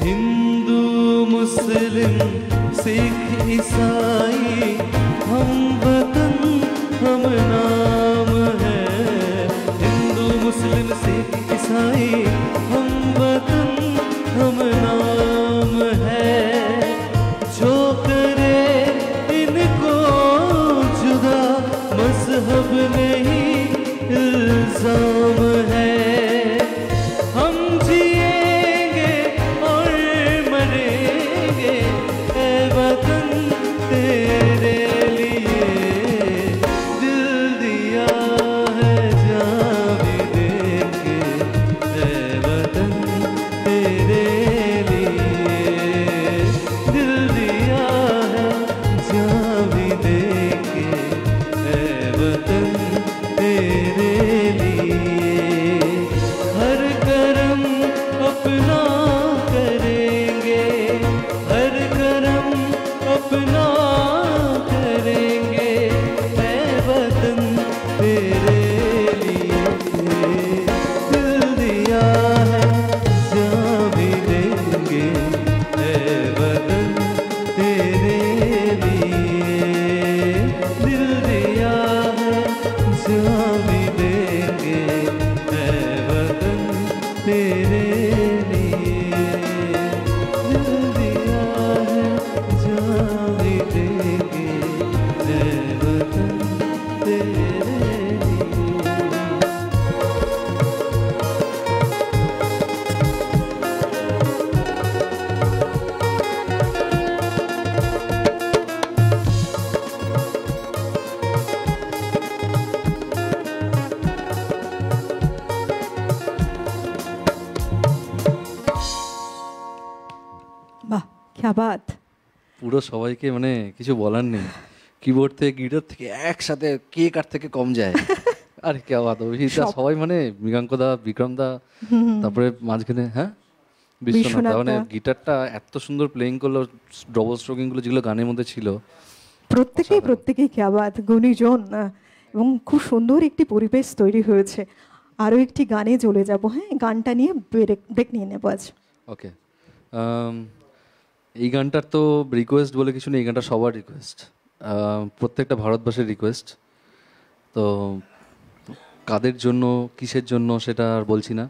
Speaker 3: हिंदू मुस्लिम सिख ईसाई हम वतन हम नाम है, हिंदू मुस्लिम सिख ईसाई हम वतन हम नाम है, जो करे इनको जुदा मजहब नहीं इल्जाम है। हम जिएंगे और मरेंगे, ऐ वतन तेरे लिए दिल दिया है जान भी देंगे, ऐ दिया है जान भी देंगे ऐ वतन तेरे लिए, दिल दिया है जान भी देंगे ऐ वतन तेरे लिए, दिल दिया है जान भी देंगे ऐ वतन तेरे लिए।
Speaker 1: বাহ क्या बात।
Speaker 2: পুরো সবাইকে মানে কিছু বলার নেই, কিবোর্ড থেকে গিটার থেকে একসাথে কে কার থেকে কম যায়। আরে কে বাত, অভিজিৎদা সবাই মানে মৃগাঙ্কদা, বিক্রমদা, তারপরে মাঝখানে হ্যাঁ বিশ্বনাথ দা, মানে গিটারটা এত সুন্দর প্লেইং করলো, ডবল স্ট্রোকিং গুলো যেগুলো গানের মধ্যে ছিল।
Speaker 1: প্রত্যেকেই क्या बात, গুণীজন, এবং খুব সুন্দর একটি পরিবেশ তৈরি হয়েছে। আরও একটি গানে চলে যাব, হ্যাঁ গানটা নিয়ে ব্রেক নিয়ে নেবো আজ।
Speaker 2: ওকে, এই গানটার তো রিকোয়েস্ট বলে কিছু নেই, এই গানটা সবার রিকোয়েস্ট, প্রত্যেকটা ভারতবাসীর রিকোয়েস্ট। তো কাদের জন্য কিসের জন্য সেটা আর বলছি না।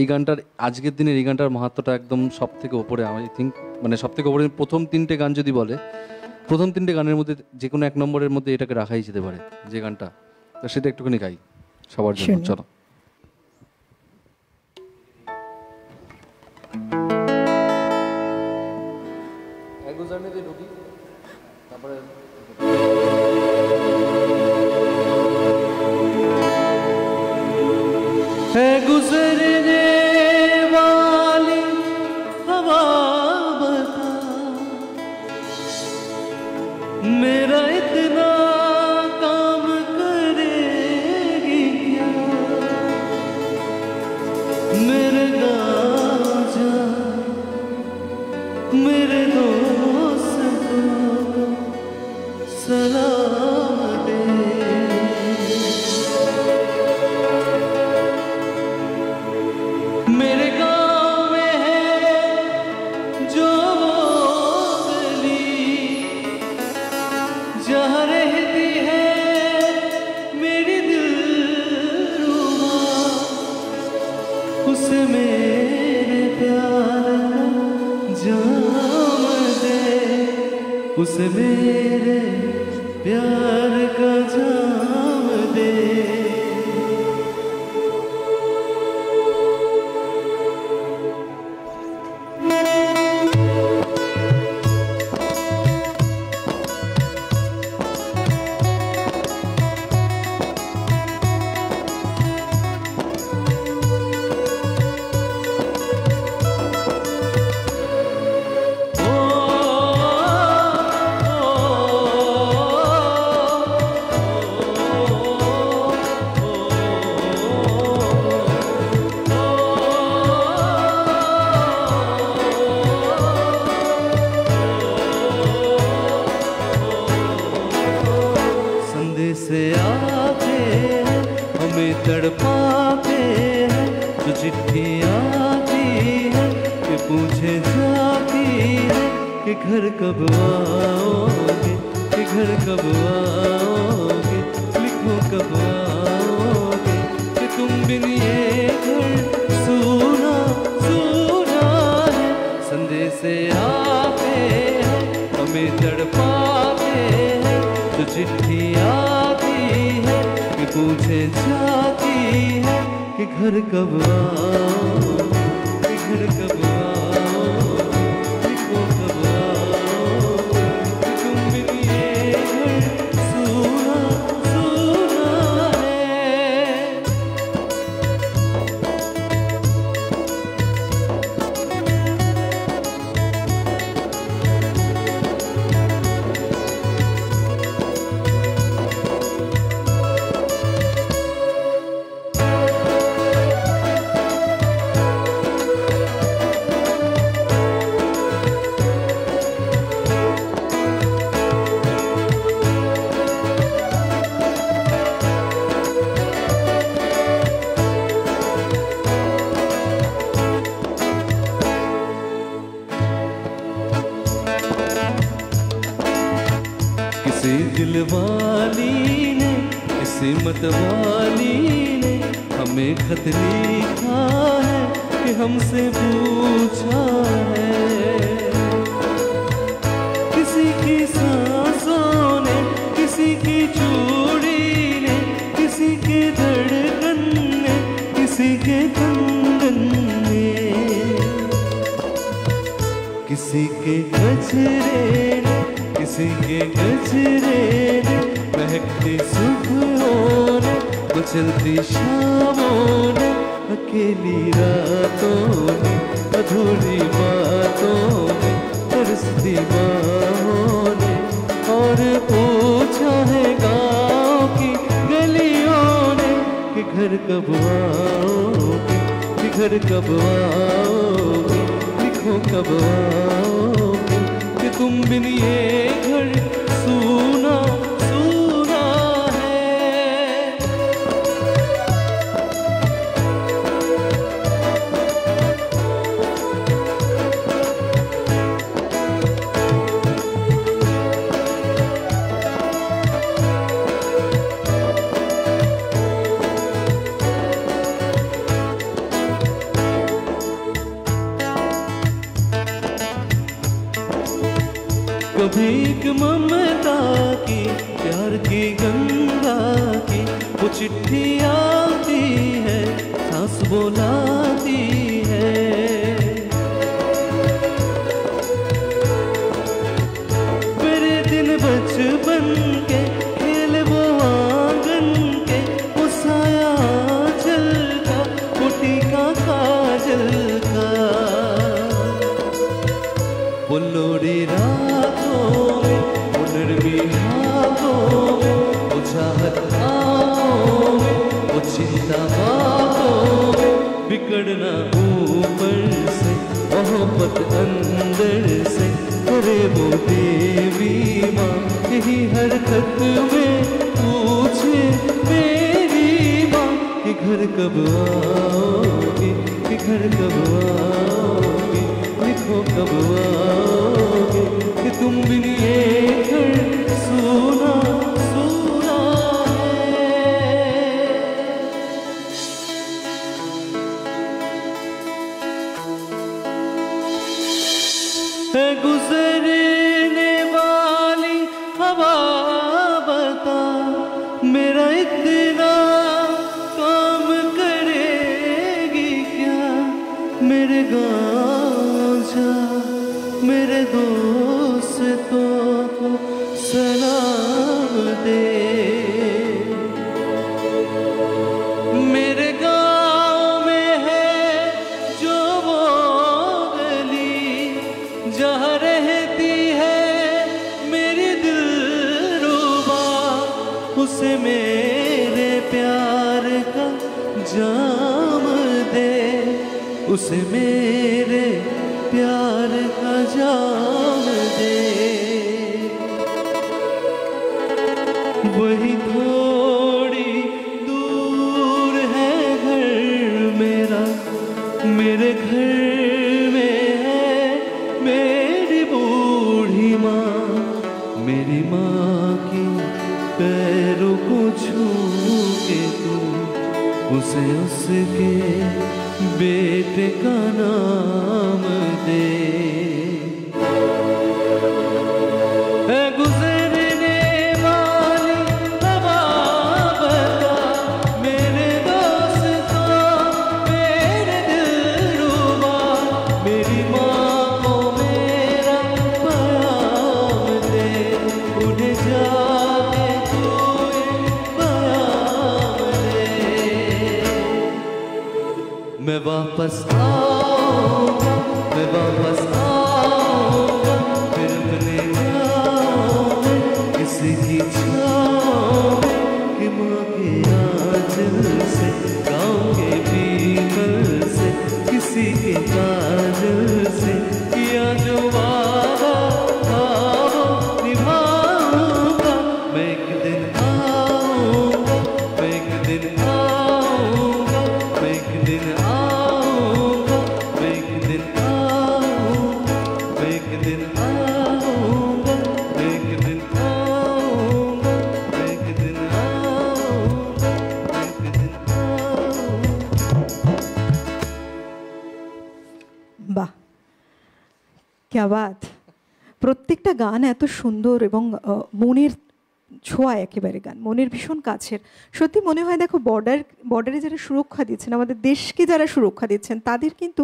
Speaker 2: এই গানটার আজকের দিনের এই গানটার মাহাত্ম্যটা একদম সব থেকে ওপরে, আই থিঙ্ক মানে সব থেকে ওপরে। প্রথম তিনটে গান যদি বলে, প্রথম তিনটে গানের মধ্যে যে কোনো এক নম্বরের মধ্যে এটাকে রাখাই যেতে পারে, যে গানটা, তো সেটা একটুখানি গাই সবার জন্য।
Speaker 1: শুনি।
Speaker 2: চলো।
Speaker 3: है गुजरने वाली हवा बता, मेरा इतना काम करेगी क्या, मेरे गाँव जा मेरे दोस्तों को सलाम दे। मेरे गाँव में है जो गली, जहाँ रहती है मेरी दिलरुबा, उसे मेरे प्यार का जाम दे, उसे मेरे प्यार का जाम दे। से आते हैं हमें तड़पाते हैं, जो चिट्ठी आती है कि पूछे जाती है कि घर कब आओगे, कि घर कब आओगे, लिखो कब आओगे, कि तुम बिन ये घर सूना सूना है। संदेश आते हैं हमें तड़पाते हैं, जो चिट्ठी आती है कि पूछे जाती है कि घर कब आओगे, कि घर कब आओगे, लिखो कब आओगे, कि तुम बिन ये घर सूना सूना है। वाली ने किस्मत वाली ने हमें खत लिखा है कि हमसे पूछा है। किसी की सांसों ने, किसी की चूड़ी ने, किसी के धड़कन ने, किसी के कंगन ने, किसी के गजरे ने, किसी के गजरे ने, महकती सुबहों ने, मचलती शामों ने, अकेली रातों ने, अधूरी बातों ने, तरसती बाहों ने, और पूछा है गाँव की गलियों ने कि घर कब आओगे, कि घर कब आओगे, लिखो कब आओगे, कि तुम बिन ये घर सूना सूना है। कभी एक ममता की, प्यार की गंगा की वो चिट्ठी आती है, सांस बुलाती है। मेरे दिन बचपन के खेल वो आंगन के, वो साया चल का, वो टीका काजल का, वो लोरी रातों में, वो नरमी हाथों में, वो चाहत आँखों में, वो चिंता बातों में, बिगड़ना ऊपर से, मोहब्बत अंदर से, करे वो देवी माँ यही हरकत में पूछे मेरी माँ कि घर कब आओगे, कि घर कब आओगे, लिखो कब आओगे, कि तुम बिन ये घर सूना सूना है गुजरने वाली हवा बता, मेरा इतना काम करेगी क्या, मेरे गाँव जा, मेरे दोस्तों को सलाम दे। मेरे गाँव में है जो वो गली, जहाँ रहती है मेरी दिलरुबा, उसे मेरे प्यार का जाम दे, उसे मेरे प्यार का जाम दे। वही थोड़ी दूर है घर मेरा, मेरे घर में है मेरी बूढ़ी माँ, मेरी माँ की पैरों को छू के तू उसे उसके बेटे का नाम दे। है गुजरने वाली हवा बता, मेरे दोस्तों, मेरे दिलरुबा, मेरी माँ को मेरा प्याम दे, उन्हें जाके तू ये प्याम दे। मैं वापस आऊँगा, मैं वापस आऊँगा, फिर अपने गाँव में, किसी की छाँव में, कि माँ के आँचल से, गाँव के पीपल से, किसी के काजल से, किया जो वादा था वो निभाऊँगा। मैं एक दिन आऊँगा, मैं एक दिन आऊँगा, मैं एक दिन आऊँगा, मैं एक दिन आऊँगा।
Speaker 1: ক্যা বাত! প্রত্যেকটা গান এত সুন্দর এবং মনের ছোঁয়া একেবারে গান, মনের ভীষণ কাছের। সত্যি মনে হয় দেখো, বর্ডারে যারা সুরক্ষা দিচ্ছেন, আমাদের দেশকে যারা সুরক্ষা দিচ্ছেন, তাদের কিন্তু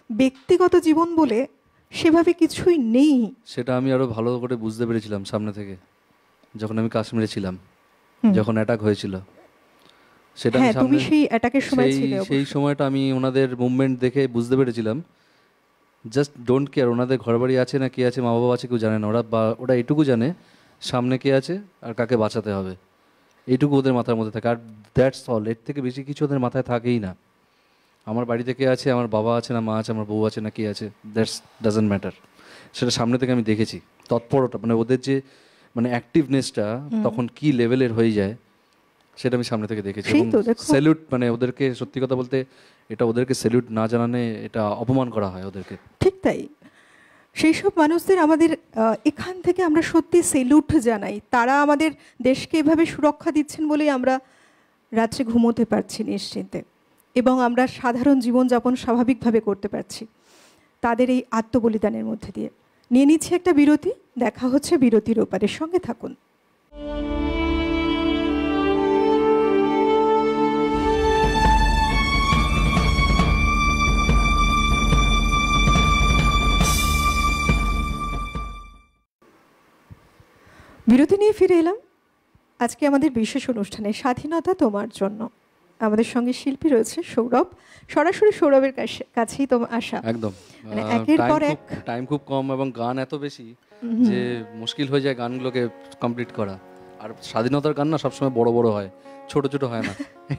Speaker 1: ব্যক্তিগত জীবন বলে সেভাবে কিছুই নেই।
Speaker 2: সেটা আমি আরো ভালো করে বুঝতে পেরেছিলাম সামনে থেকে, যখন আমি কাশ্মীরে ছিলাম, যখন অ্যাটাক হয়েছিল। সেটা
Speaker 1: হ্যাঁ, তুমি সেই অ্যাটাকের সময় ছিলে।
Speaker 2: সেই সময়টা আমি ওনাদের মুভমেন্ট দেখে বুঝতে পেরেছিলাম, জাস্ট ডোন্ট কেয়ার ওনাদের ঘর বাড়ি আছে না কে আছে, মা বাবা আছে, কেউ জানে না। ওরা এটুকু জানে সামনে কে আছে আর কাকে বাঁচাতে হবে, এইটুকু ওদের মাথার মধ্যে থাকে। আর দ্যাটস অল, এর থেকে বেশি কিছু ওদের মাথায় থাকেই না। আমার বাড়িতে কে আছে, আমার বাবা আছে না মা আছে, আমার বউ আছে না কে আছে, দ্যাটস ডাজন্ট ম্যাটার। সেটা সামনে থেকে আমি দেখেছি তৎপরতা, মানে ওদের যে মানে অ্যাক্টিভনেসটা তখন কি লেভেলের হয়ে যায়, সেটা আমি সামনে থেকে দেখেছি। স্যালুট, মানে ওদেরকে সত্যি কথা বলতে, এটা ওদেরকে স্যালুট না জানানে এটা অপমান করা হয় ওদেরকে।
Speaker 1: ঠিক তাই, সেই সব মানুষদের আমাদের এখান থেকে আমরা সত্যি স্যালুট জানাই। তারা আমাদের দেশকে এভাবে সুরক্ষা দিচ্ছেন বলেই আমরা রাত্রে ঘুমোতে পারছি নিশ্চিন্তে, এবং আমরা সাধারণ জীবনযাপন স্বাভাবিকভাবে করতে পারছি তাদের এই আত্মবলিদানের মধ্যে দিয়ে। নিয়ে নিচ্ছি একটা বিরতি, দেখা হচ্ছে বিরতির ওপারে, সঙ্গে থাকুন। বিরতি নিয়ে ফিরে এলাম আজকে আমাদের বিশেষ অনুষ্ঠানে স্বাধীনতা তোমার জন্য। আমাদের সঙ্গে শিল্পী রয়েছে সৌরভ। সরাসরি সৌরভের কাছেই তো আসা।
Speaker 2: একদম,
Speaker 1: মানে একের পর এক
Speaker 2: টাইম খুব কম এবং গান এত বেশি যে মুশকিল হয়ে যায় গানগুলোকে কমপ্লিট করা। আর স্বাধীনতার গান না সবসময় বড় বড় হয়, ছোট ছোট হয় না,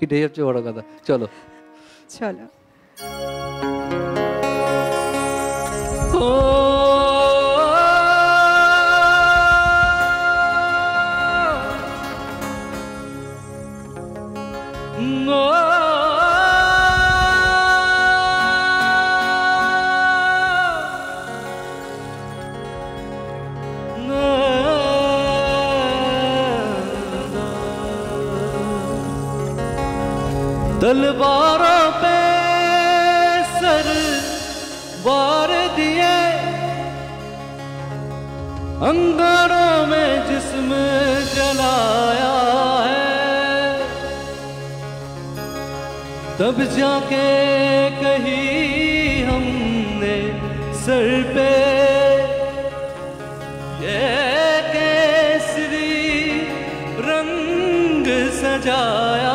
Speaker 2: এটাই হচ্ছে বড় কথা। চলো
Speaker 1: চলো।
Speaker 3: तलवारों पे सर वार दिए, अंगारों में जिस्म जलाया है, तब जाके कहीं हमने सर पे ये केसरी रंग सजाया।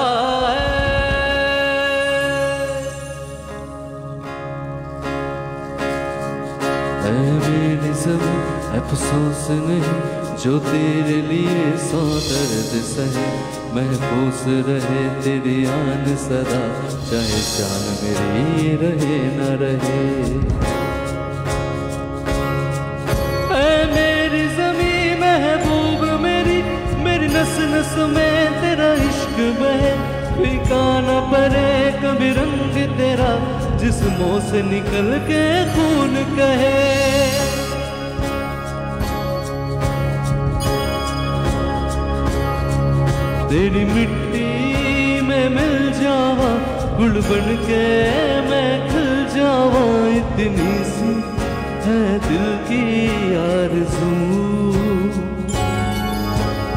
Speaker 3: अफसोस नहीं जो तेरे लिए सौ दर्द सहे, महफूस रहे तेरी आन सदा, चाहे जान मेरी रहे न रहे। ऐ मेरी ज़मीं महबूब मेरी, मेरी नस नस में तेरा इश्क बहे, फीका न पड़े कभी रंग तेरा, जिस्मों से निकल के खून कहे। तेरी मिट्टी में मिल जावा, गुल बन के मैं खिल जावा, इतनी सी है दिल की आरज़ू।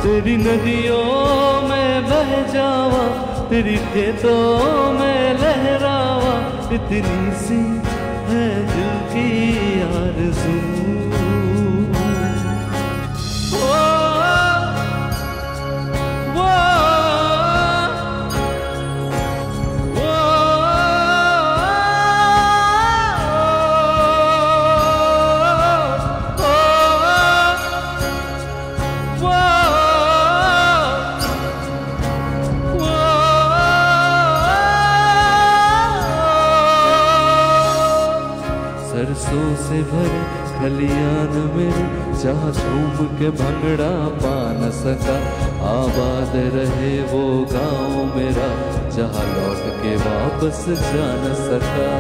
Speaker 3: तेरी नदियों में बह जावा, तेरी खेतों में लहरावा, इतनी सी है दिल की आरज़ू। सरसों से भरे खलियान मेरे, जहाँ झूम के भंगड़ा पा न सका, आबाद रहे वो गाँव मेरा, जहाँ लौट के वापस जा न सका।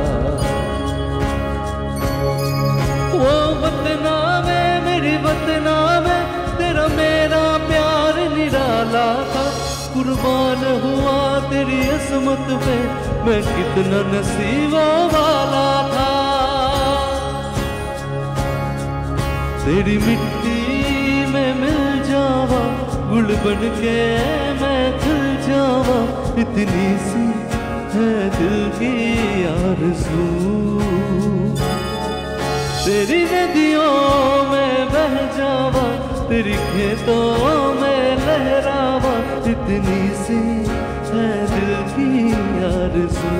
Speaker 3: वो वतना में मेरी वतना में तेरा मेरा प्यार निराला था, कुर्बान हुआ तेरी असमत पे मैं कितना नसीबों वाला था। तेरी मिट्टी में मिल जावा, गुल बन के मैं खिल जावा, इतनी सी है दिल की आरज़ू। तेरी नदियों में बह जावा, तेरी खेतों में लहरावा, इतनी सी है दिल की आरज़ू।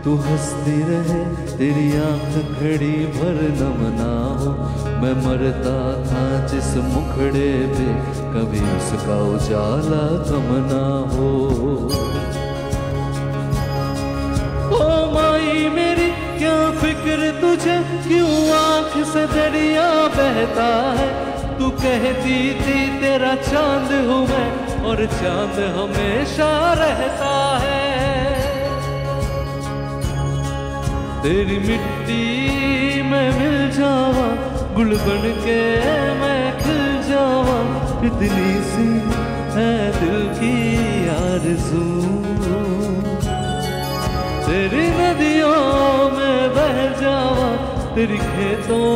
Speaker 3: तू हंसती रहे, तेरी आंख घड़ी भर नम ना हो, मैं मरता था जिस मुखड़े पे, कभी उसका उजाला कम ना हो। ओ माई मेरी क्या फिक्र तुझे, क्यों आंख से दरिया बहता है, तू कहती थी तेरा चांद हूँ मैं, और चांद हमेशा रहता है। तेरी मिट्टी में मिल जावा, गुल बन के मैं खिल जावा, इतनी सी है दिल की आरज़ू। तेरी नदियों में बह जावा, तेरी खेतों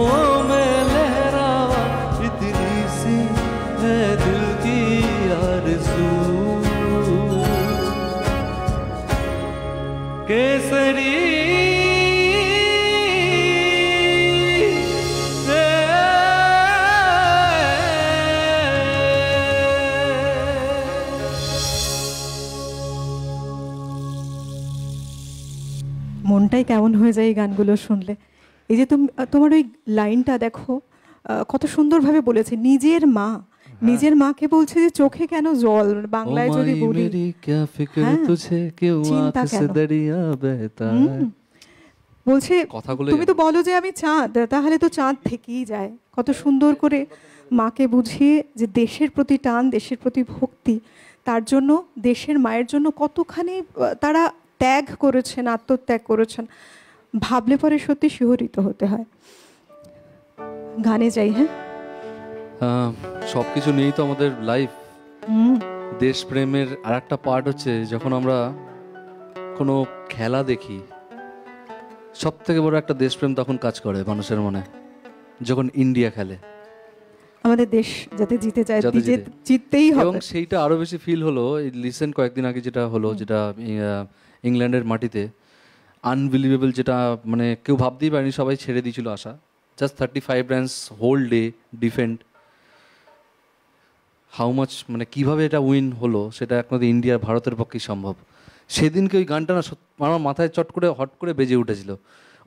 Speaker 3: में लहरावा, इतनी सी है दिल की आरज़ू। केसरी
Speaker 1: মনটাই কেমন হয়ে যায় এই গানগুলো শুনলে। এই যে তোমার ওই লাইনটা দেখো কত সুন্দরভাবে বলেছে, নিজের মা নিজের মাকে বলছে যে চোখে কেন জল, বাংলায় যদি বলি বলছে তুমি তো বলো যে আমি চাঁদ, তাহলে তো চাঁদ থেকেই যায়। কত সুন্দর করে মাকে বুঝিয়ে যে দেশের প্রতি টান, দেশের প্রতি ভক্তি, তার জন্য দেশের মায়ের জন্য কতখানি তারা ত্যাগ করেছেন, আত্মত্যাগ করেছেন, ভাবলে পরে সত্যি শিহরিত হতে হয়। গানে যাই। হ্যাঁ,
Speaker 2: সবকিছু নিয়েই তো আমাদের লাইফ। দেশপ্রেমের আর একটা পার্ট হচ্ছে যখন আমরা কোনো খেলা দেখি, সব থেকে বড় একটা দেশপ্রেম তখন কাজ করে মানুষের মনে, যখন ইন্ডিয়া খেলে।
Speaker 1: আমাদের দেশ যাতে জিতে যায়, জিততেই হবে।
Speaker 2: এবং সেইটা আরো বেশি ফিল হলো রিসেন্ট কয়েকদিন আগে যেটা হলো, যেটা ইংল্যান্ডের মাটিতে আনবিলিভেবল, যেটা মানে কেউ ভাবতেই পারেনি, সবাই ছেড়ে দিয়েছিল আশা। Just 35 runs whole day defend, how much, মানে কিভাবে এটা উইন হলো সেটা একমাত্র ইন্ডিয়ার, ভারতের পক্ষেই সম্ভব। সেদিনকে ওই গানটা না আমার মাথায় চট করে হট করে বেজে উঠেছিল,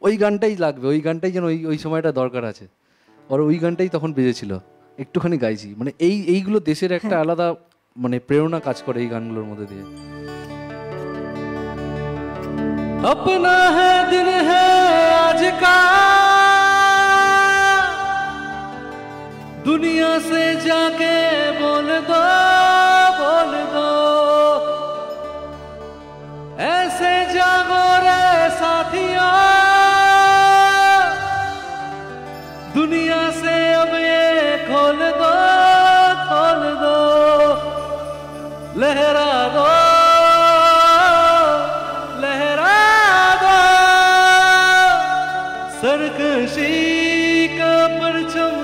Speaker 2: ওই গানটাই লাগবে, ওই গানটাই যেন ওই সময়টা দরকার আছে, আর ওই গানটাই তখন বেজেছিল, একটুখানি গাইছি। মানে এইগুলো দেশের একটা আলাদা মানে প্রেরণা কাজ করে এই গানগুলোর মধ্যে দিয়ে।
Speaker 3: अपना है दिन है आज का, दुनिया से जाके बोल दो, बोल दो, ऐसे जागो रे साथियों, दुनिया से अब ये खोल दो, खोल दो, लहरा दो, सरकशी का परचम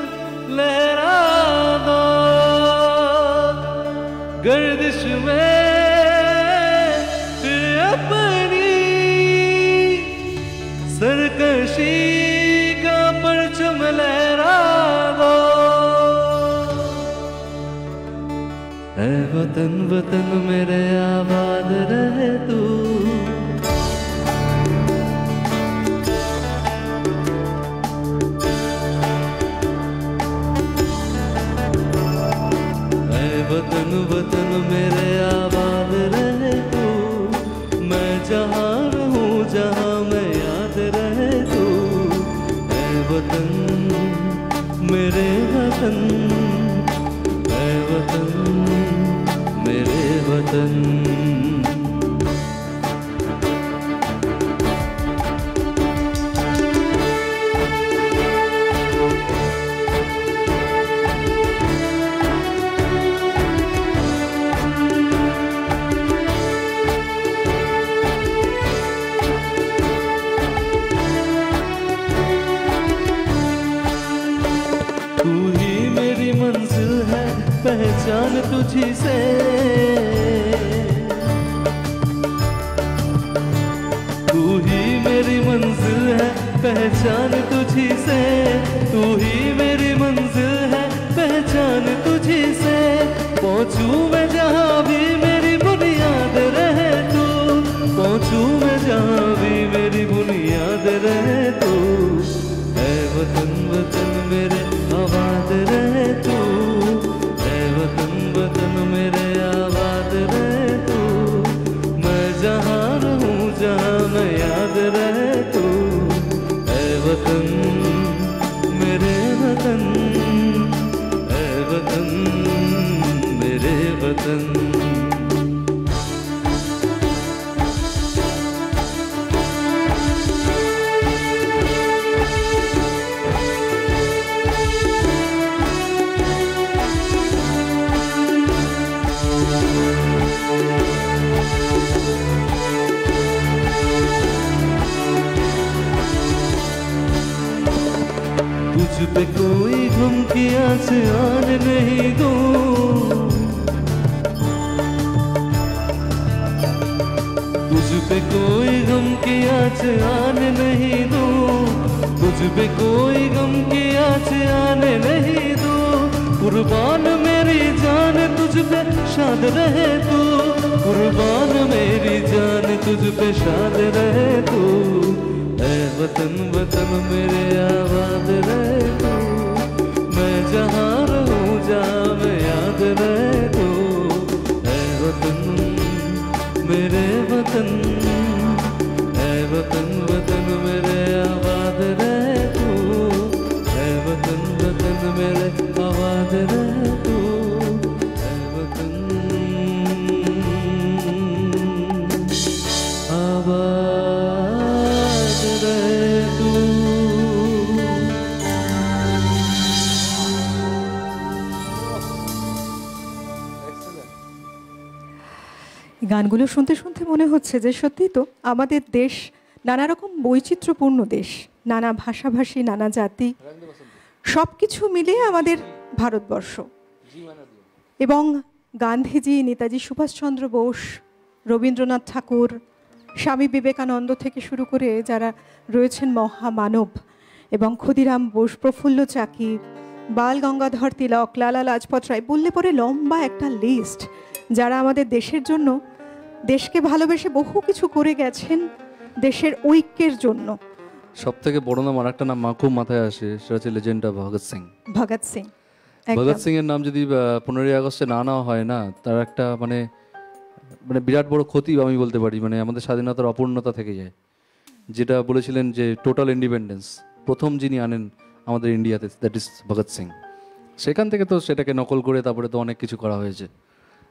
Speaker 3: लहरा दो, गर्दिश में फिर अपनी सरकशी का परचम लहरा दो। ऐ वतन वतन मेरे आबाद रहे तू, वतन वतन मेरे आबाद रहे तू, मैं जहाँ रहूँ जहाँ मैं याद रहे तू, ऐ वतन मेरे वतन, ऐ वतन मेरे वतन। पहचान तुझी से। तू ही मेरी मंजिल है पहचान तुझी से, तू ही मेरी मंजिल है पहचान तुझी से। पहुंचूं मैं जहां भी मेरी बुनियाद रहे तू, पहुंचूं मैं जहां भी मेरी बुनियाद रहे तू। ऐ वतन वतन मेरे आबाद रहे तू, ऐ वतन वतन मेरे आबाद रहे तू। मैं जहां रहूं जहां मैं याद रहे तू। ऐ वतन मेरे वतन, ऐ वतन मेरे वतन। तुझ पे कोई गम की आस आने नहीं दूं, तुझ पे कोई गम की आस आने नहीं दूं, तुझ पे कोई गम की आस आने नहीं दूं। कुर्बान मेरी जान तुझ पे शाद रहे तू, कुर्बान मेरी जान तुझ पे शाद रहे तू। ऐ वतन वतन मेरे आबाद रहे तू, मैं जहां रहूं जहां मैं याद रहे तू। ऐ वतन मेरे वतन, ऐ वतन वतन मेरे आबाद रहे तू, ऐ वतन वतन मेरे आबाद रहे तू। ऐ वतन आबाद
Speaker 1: গানগুলো শুনতে শুনতে মনে হচ্ছে যে সত্যি তো আমাদের দেশ নানা রকম বৈচিত্র্যপূর্ণ দেশ, নানা ভাষাভাষী, নানা জাতি, সব কিছু মিলিয়ে আমাদের ভারতবর্ষ। এবং গান্ধীজি, নেতাজি সুভাষচন্দ্র বোস, রবীন্দ্রনাথ ঠাকুর, স্বামী বিবেকানন্দ থেকে শুরু করে যারা রয়েছেন মহামানব, এবং ক্ষুদিরাম বোস, প্রফুল্ল চাকি, বাল গঙ্গাধর তিলক, লালা লাজপত রায়, বললে পরে লম্বা একটা লিস্ট, যারা আমাদের দেশের জন্য, দেশকে ভালোবেসে বহু কিছু করে গেছেন দেশের ঐক্যের জন্য।
Speaker 2: সব থেকে বড় নাম আর একটা নাম খুব মাথায় আসে, সেটা হচ্ছে লেজেন্ড অফ ভগৎ সিং।
Speaker 1: ভগৎ সিং,
Speaker 2: ভগৎ সিং এর নাম যদি 15ই আগস্টে না নেওয়া হয় না, তার একটা মানে মানে বিরাট বড় ক্ষতি আমি বলতে পারি। মানে আমাদের স্বাধীনতার অপূর্ণতা থেকে যায়। যেটা বলেছিলেন যে টোটাল ইন্ডিপেন্ডেন্স প্রথম যিনি আনেন আমাদের ইন্ডিয়াতে, দ্যাট ইজ ভগৎ সিং। সেখান থেকে তো সেটাকে নকল করে তারপরে তো অনেক কিছু করা হয়েছে,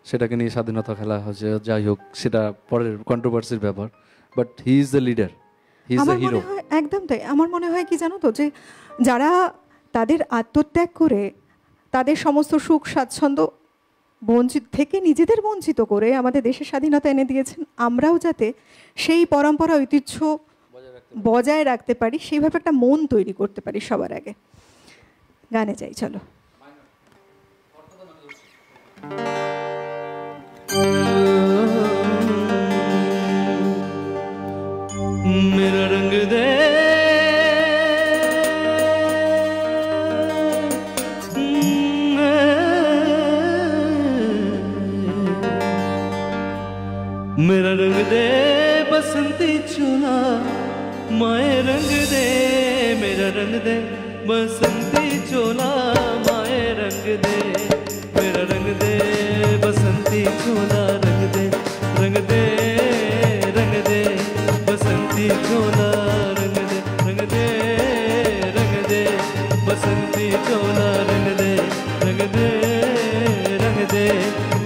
Speaker 2: সেটাকে নিয়ে স্বাধীনতা খেলা হয়েছে, যাই হোক সেটা পরের কন্ট্রোভার্সির ব্যাপার। But he is the leader, he is the hero.
Speaker 1: একদম তাই। আমার মনে হয় কি জানো তো, যে যারা তাদের আত্মত্যাগ করে তাদের সমস্ত সুখ স্বাচ্ছন্দ্য বঞ্চিত থেকে নিজেদের বঞ্চিত করে আমাদের দেশের স্বাধীনতা এনে দিয়েছেন, আমরাও যাতে সেই পরম্পরা ঐতিহ্য বজায় রাখতে পারি, সেইভাবে একটা মন তৈরি করতে পারি সবার আগে। গানে যাই, চলো।
Speaker 3: मेरा रंग दे मेरा रंग दे बसंती चोला, माए रंग दे मेरा रंग दे बसंती चोला, माए रंग दे मेरा रंग दे बसंती चोला, रंग दे रंग दे रंग दे बसंती चोला, रंग दे रंग दे रंग दे बसंती चोला, रंग दे रंग दे रंग दे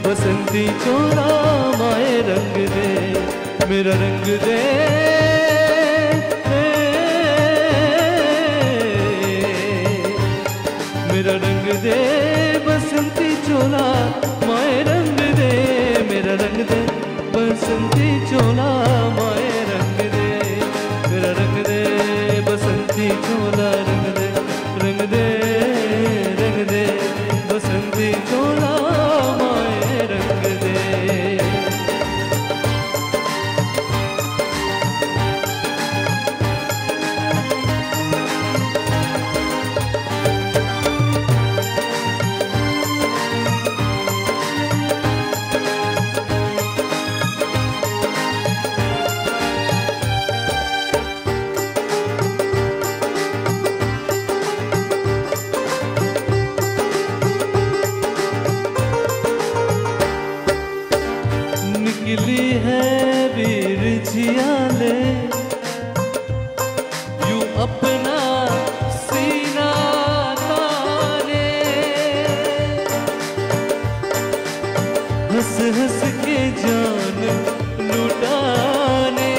Speaker 3: बसंती चोला, माए रंग दे मेरा रंग दे मेरा रंग दे बसंती चोला, माए रंग दे मेरा रंग दे बसंती चोला, माए रंग दे मेरा रंग दे बसंती चोला, रंग दे रंग दे रंग दे बसंती चोला, अपना सीना ताने, हंस हंस के जान लुटाने,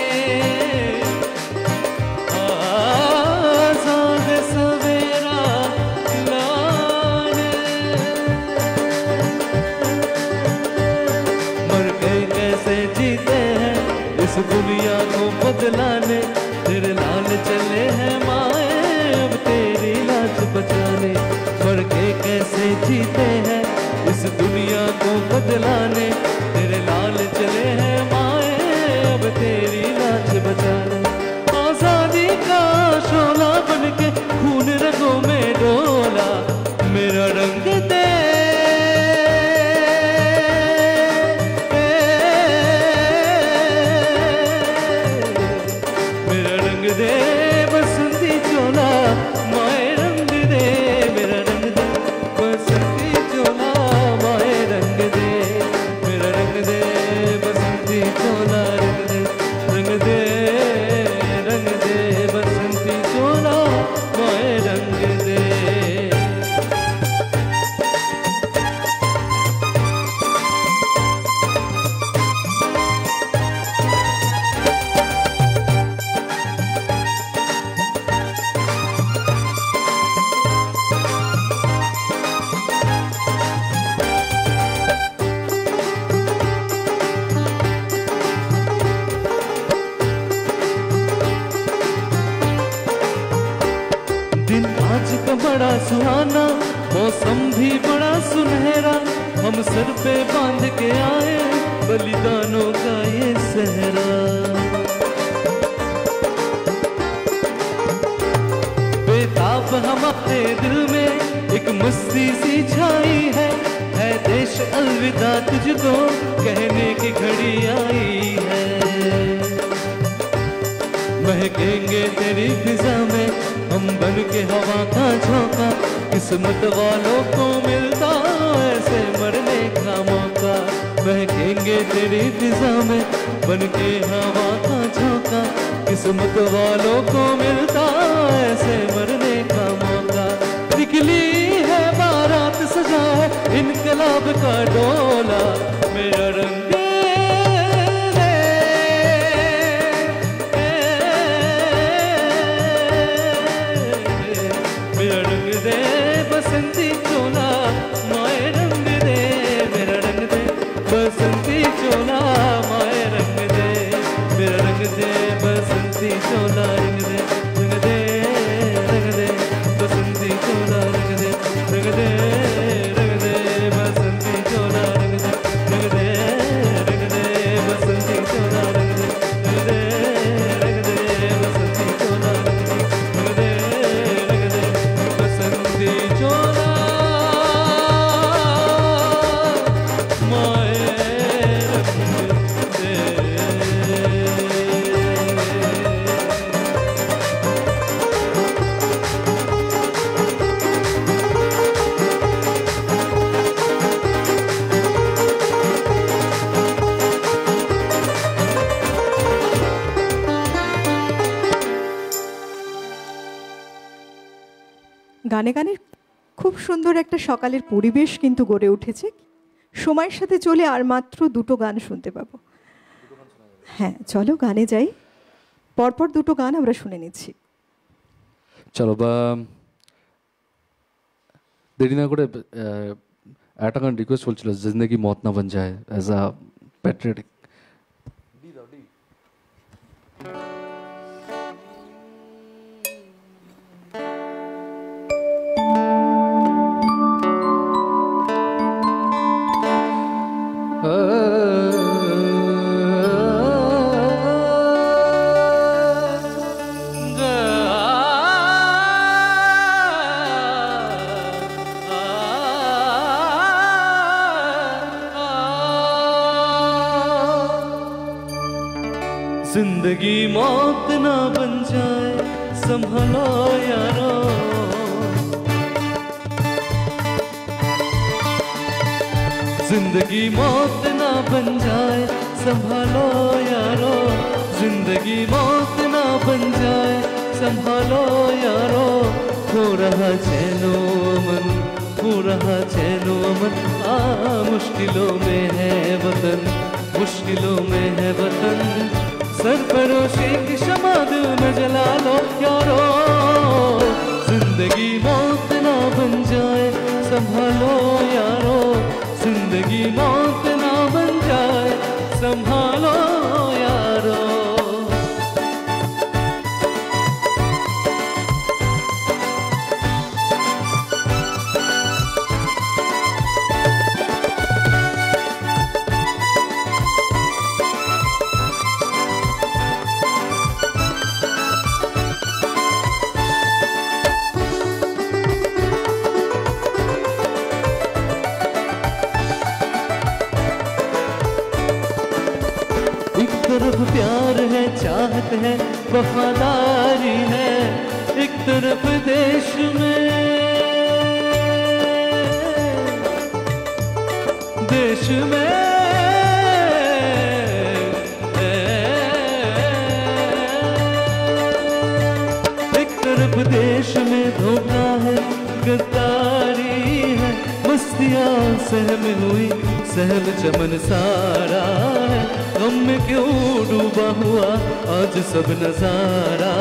Speaker 3: आज़ाद सवेरा लाने। मर गए कैसे जीते हैं इस दुनिया को बदलाने, तेरे लाल चले हैं माए अब तेरी लाज बचाने। मर के कैसे जीते हैं इस दुनिया को बदलाने, तेरे लाल चले हैं माए अब तेरी लाज बचाने। आजादी का शोला बनके खून रगों में डोला, मेरा रंग दे दे बसंती चोला माए रंग दे, मेरा रंग दे बसंती चोला माए रंग दे, मेरा रंग दे बसंती चोला रंग दे, रंग दे बसंती चोला माए रंग दे। दिन आज का बड़ा सुहाना, मौसम भी बड़ा सुनहरा, हम सर पे बांध के आए बलिदानों का ये सहरा। बेताब हमारे दिल में एक मस्ती सी छाई है देश अलविदा तुझको कहने की घड़ी आई है। महकेंगे तेरी फिजा में हम बन के हवा का झोंका, किस्मत वालों को मिलता ऐसे मरने का मौका। महकेंगे तेरी फिजा में बन के हवा का झोंका, किस्मत वालों को मिलता ऐसे मरने का मौका। निकली है बारात सजा है इनकलाब का डोला, मेरा रंग बसंती चोला माए रंग दे, मेरा रंग दे बसंती चोला माए रंग दे, मेरा रंग दे बसंती चोला रंग दे, रंग दे रंग दे बसंती चोला रंग दे, रंग दे रंग दे बसंती चोला रंग दे, रंग दे रंग दे बसंती चोला रंग दे, रंग दे रंग दे बसंती चोला रंग दे, रंग दे रंग दे बसंती चोला माए रंग दे।
Speaker 1: গানে গানে খুব সুন্দর একটা সকালের পরিবেশ কিন্তু গড়ে উঠেছে। সময়ের সাথে চলে আর মাত্র দুটো গান শুনতে পাবো। হ্যাঁ চলো গানে যাই, পরপর দুটো গান আমরা শুনে নিচ্ছি।
Speaker 2: চলো বা দেরি না করে একটা গান রিকোয়েস্ট চলছিল, জিন্দগি মত না বন যায়, অ্যাজ আ প্যাট্রিয়টিক।
Speaker 3: जिंदगी मौत ना बन जाए संभलो यारो, जिंदगी मौत ना बन जाए संभालो यारो, जिंदगी मौत ना बन जाए संभालो यारो, हो रहा चैनो मन, हो रहा चैनो मन। मुश्किलों में है वतन, मुश्किलों में है वतन। सरफरोशी की शमा दिल में जला लो यारो, जिंदगी मौत ना बन जाए संभालो यारो, जिंदगी मौत ना बन जाए संभालो यारो। तरफ प्यार है, चाहत है, वफादारी है, एक तरफ देश में, देश में एक तरफ देश में धोखा है, गद्दारी है, मस्तियाँ सहम हुई, सहम चमन सारा है। गम में क्यों डूबा हुआ आज सब नजारा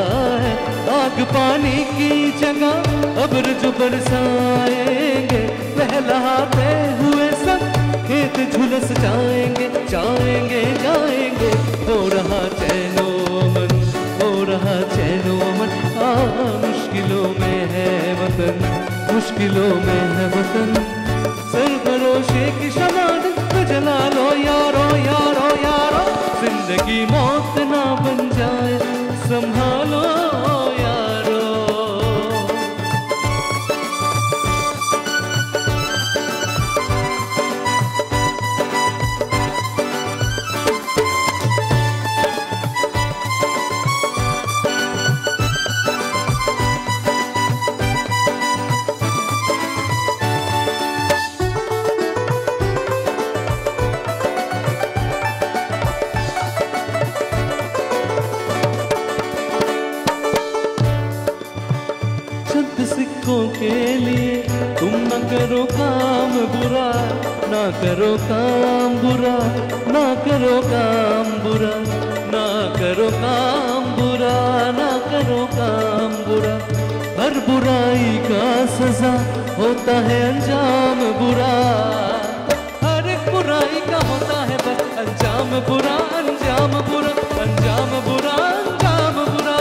Speaker 3: है। आग पानी की जगह अब्र जो बरसाएंगे, बहलाते हुए सब खेत झुलस जाएंगे, जाएंगे जाएंगे। हो रहा चैनो मन, हो रहा चैनो मन। मुश्किलों में है वतन, मुश्किलों में है वतन। सरफरोशी की शमा जला लो यारो, यारो यारो, जिंदगी मौत ना बन जाए संभालो यारो। सिक्कों के लिए तुम न करो काम बुरा, ना करो काम बुरा, ना करो काम बुरा, ना करो काम बुरा, ना करो काम बुरा। हर बुराई का सजा होता है अंजाम बुरा, हर एक बुराई का होता है बस अंजाम बुरा, अंजाम बुरा, अंजाम बुरा, अंजाम बुरा।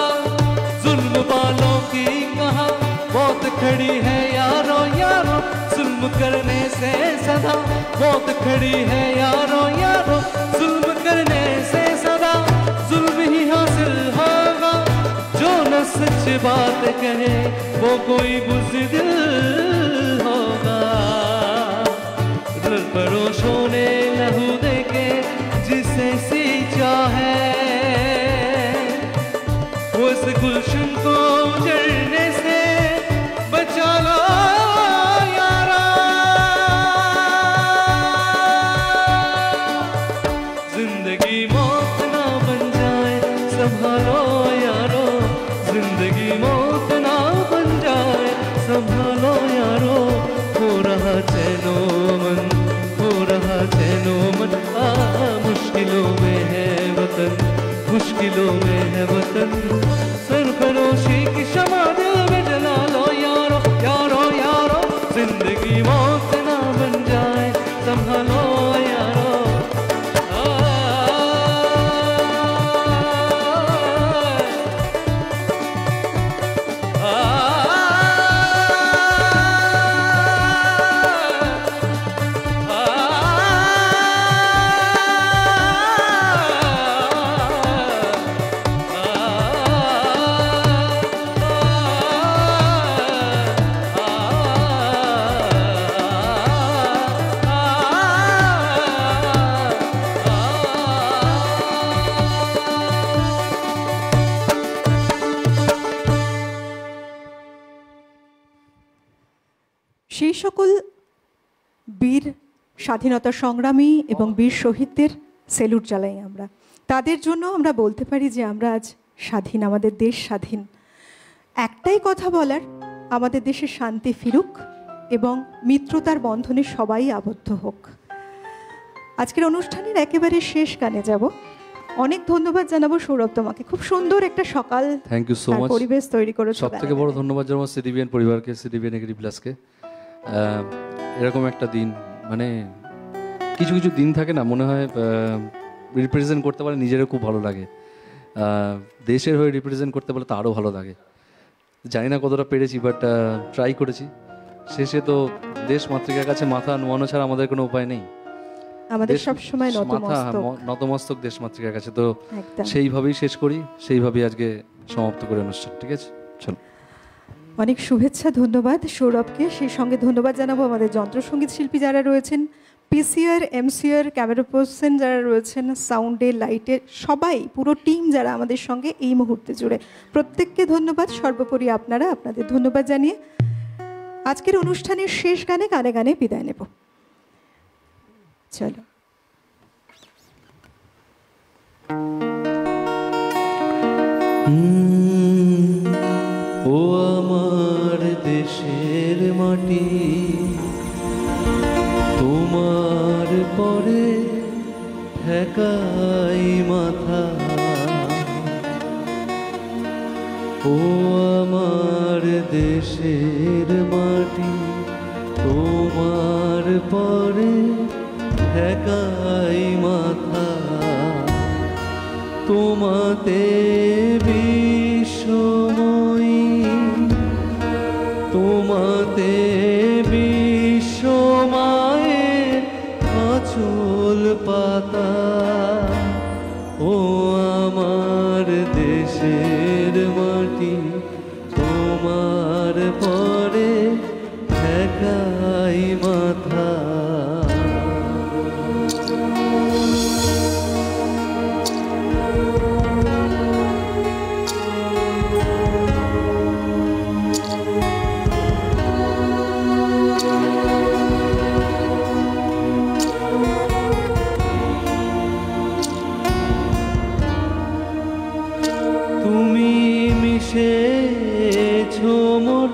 Speaker 3: जुल्म वालों की कहा मौत खड़ी है यारो, यारो, जुल्म करने से सदा मौत खड़ी है यारो, यारो, जुल्म करने से सदा जुल्म ही हासिल होगा। जो न सच बात कहे वो कोई बुज़दिल होगा। सरफरोशों ने लहू देके जिसे सींचा है, वो इस गुलशन को उजड़ने से बचा लो यारा। जिंदगी मौत ना बन जाए संभालो यारो, जिंदगी मौत ना बन जाए संभालो यारो। हो रहा चैनो मन, हो रहा चैनो मन। मुश्किलों में है वतन, मुश्किलों में है वतन। सरफरोशी की शमा दिल में जला लो यारो, यारो यारो, जिंदगी मौत ना बन जाए संभालो यारो।
Speaker 1: সেই সকল বীর স্বাধীনতা সংগ্রামী এবং বীর শহীদদের স্যালুট জানাই আমরা। তাদের জন্য আমরা বলতে পারি যে আমরা আজ স্বাধীন, আমাদের দেশ স্বাধীন। একটাই কথা বলার, আমাদের দেশে শান্তি ফিরুক এবং মিত্রতার বন্ধনে সবাই আবদ্ধ হোক। আজকের অনুষ্ঠানের একেবারে শেষ গানে যাব। অনেক ধন্যবাদ জানাবো সৌরভ তোমাকে, খুব সুন্দর একটা সকাল
Speaker 2: থ্যাংক ইউ সো
Speaker 1: আর
Speaker 2: মাচ।
Speaker 1: পরিবেশ তৈরি করেছো।
Speaker 2: সব থেকে বড় ধন্যবাদ জানাবো সিটিভিএন পরিবারকে, সিটিভিএন এগ্রি প্লাসকে। এরকম একটা দিন, মানে কিছু কিছু দিন থাকে না, মনে হয় রিপ্রেজেন্ট করতে পারলে নিজেরও খুব ভালো লাগে, দেশের হয়ে রিপ্রেজেন্ট করতে পারলে তো আরও ভালো লাগে। জানি না কতটা পেরেছি, বাট ট্রাই করেছি। শেষে তো দেশ মাতৃকার কাছে মাথা নোয়ানো ছাড়া আমাদের কোনো উপায় নেই।
Speaker 1: আমাদের
Speaker 2: দেশ-
Speaker 1: সব সময়
Speaker 2: মাথা
Speaker 1: নতমস্তক।
Speaker 2: নতমস্তক দেশ মাতৃকার কাছে, তো
Speaker 1: একদম।
Speaker 2: সেইভাবেই শেষ করি, সেইভাবেই আজকে সমাপ্ত করে অনুষ্ঠান। ঠিক আছে, চলো।
Speaker 1: অনেক শুভেচ্ছা, ধন্যবাদ সৌরভকে। সেই সঙ্গে ধন্যবাদ জানাবো আমাদের যন্ত্রসঙ্গীত শিল্পী যারা রয়েছেন, পিসিআর, এমসিআর, ক্যামেরা পার্সন যারা রয়েছেন, সাউন্ডে, লাইটে, সবাই, পুরো টিম যারা আমাদের সঙ্গে এই মুহূর্তে জুড়ে, প্রত্যেককে ধন্যবাদ। সর্বোপরি আপনারা, আপনাদের ধন্যবাদ জানিয়ে আজকের অনুষ্ঠানের শেষ গানে গানে গানে বিদায় নেব। চলো।
Speaker 3: ও আমার দেশের মাটি, তোমার পরে ঠেকাই মাথা। ও আমার দেশের মাটি, তোমার পরে ঠেকাই মাথা। তোমাতে বিশ্বময়ী, তোমাতে বিশ্বমায়ের আঁচল পাতা। ও আমার দেশের মাটি, তোমার পরে ঠেকাই মাথা। তুমি মিশেছো মোর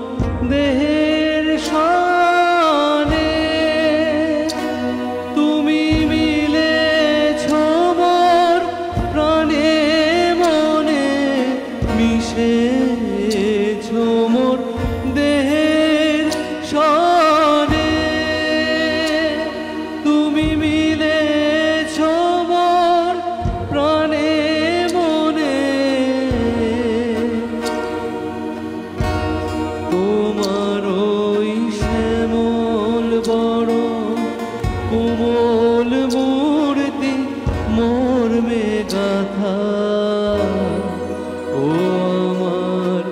Speaker 3: দেহের সনে, তুমি মিলেছো মোর প্রাণে মনে। মিশেছো মোর দেহের সনে, তুমি মিলেছো মোর প্রাণে মনে। তোমার ওই শ্যামল বড় কোমল মূর্তি মর্মে গাথা। ও আমার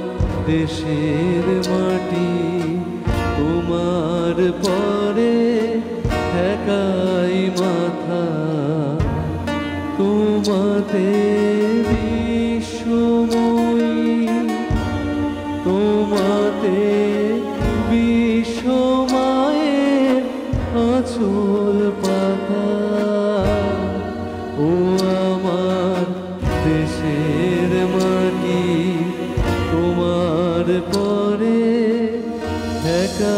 Speaker 3: দেশের মাটি, তোমার পরে ঠেকাই মাথা। তোমাতে বিশ্বময়ী, তোমাতে বিশ্বমায়ের আঁচল পাতা। ও আমার দেশের মাটি, তোমার পরে ঠেকা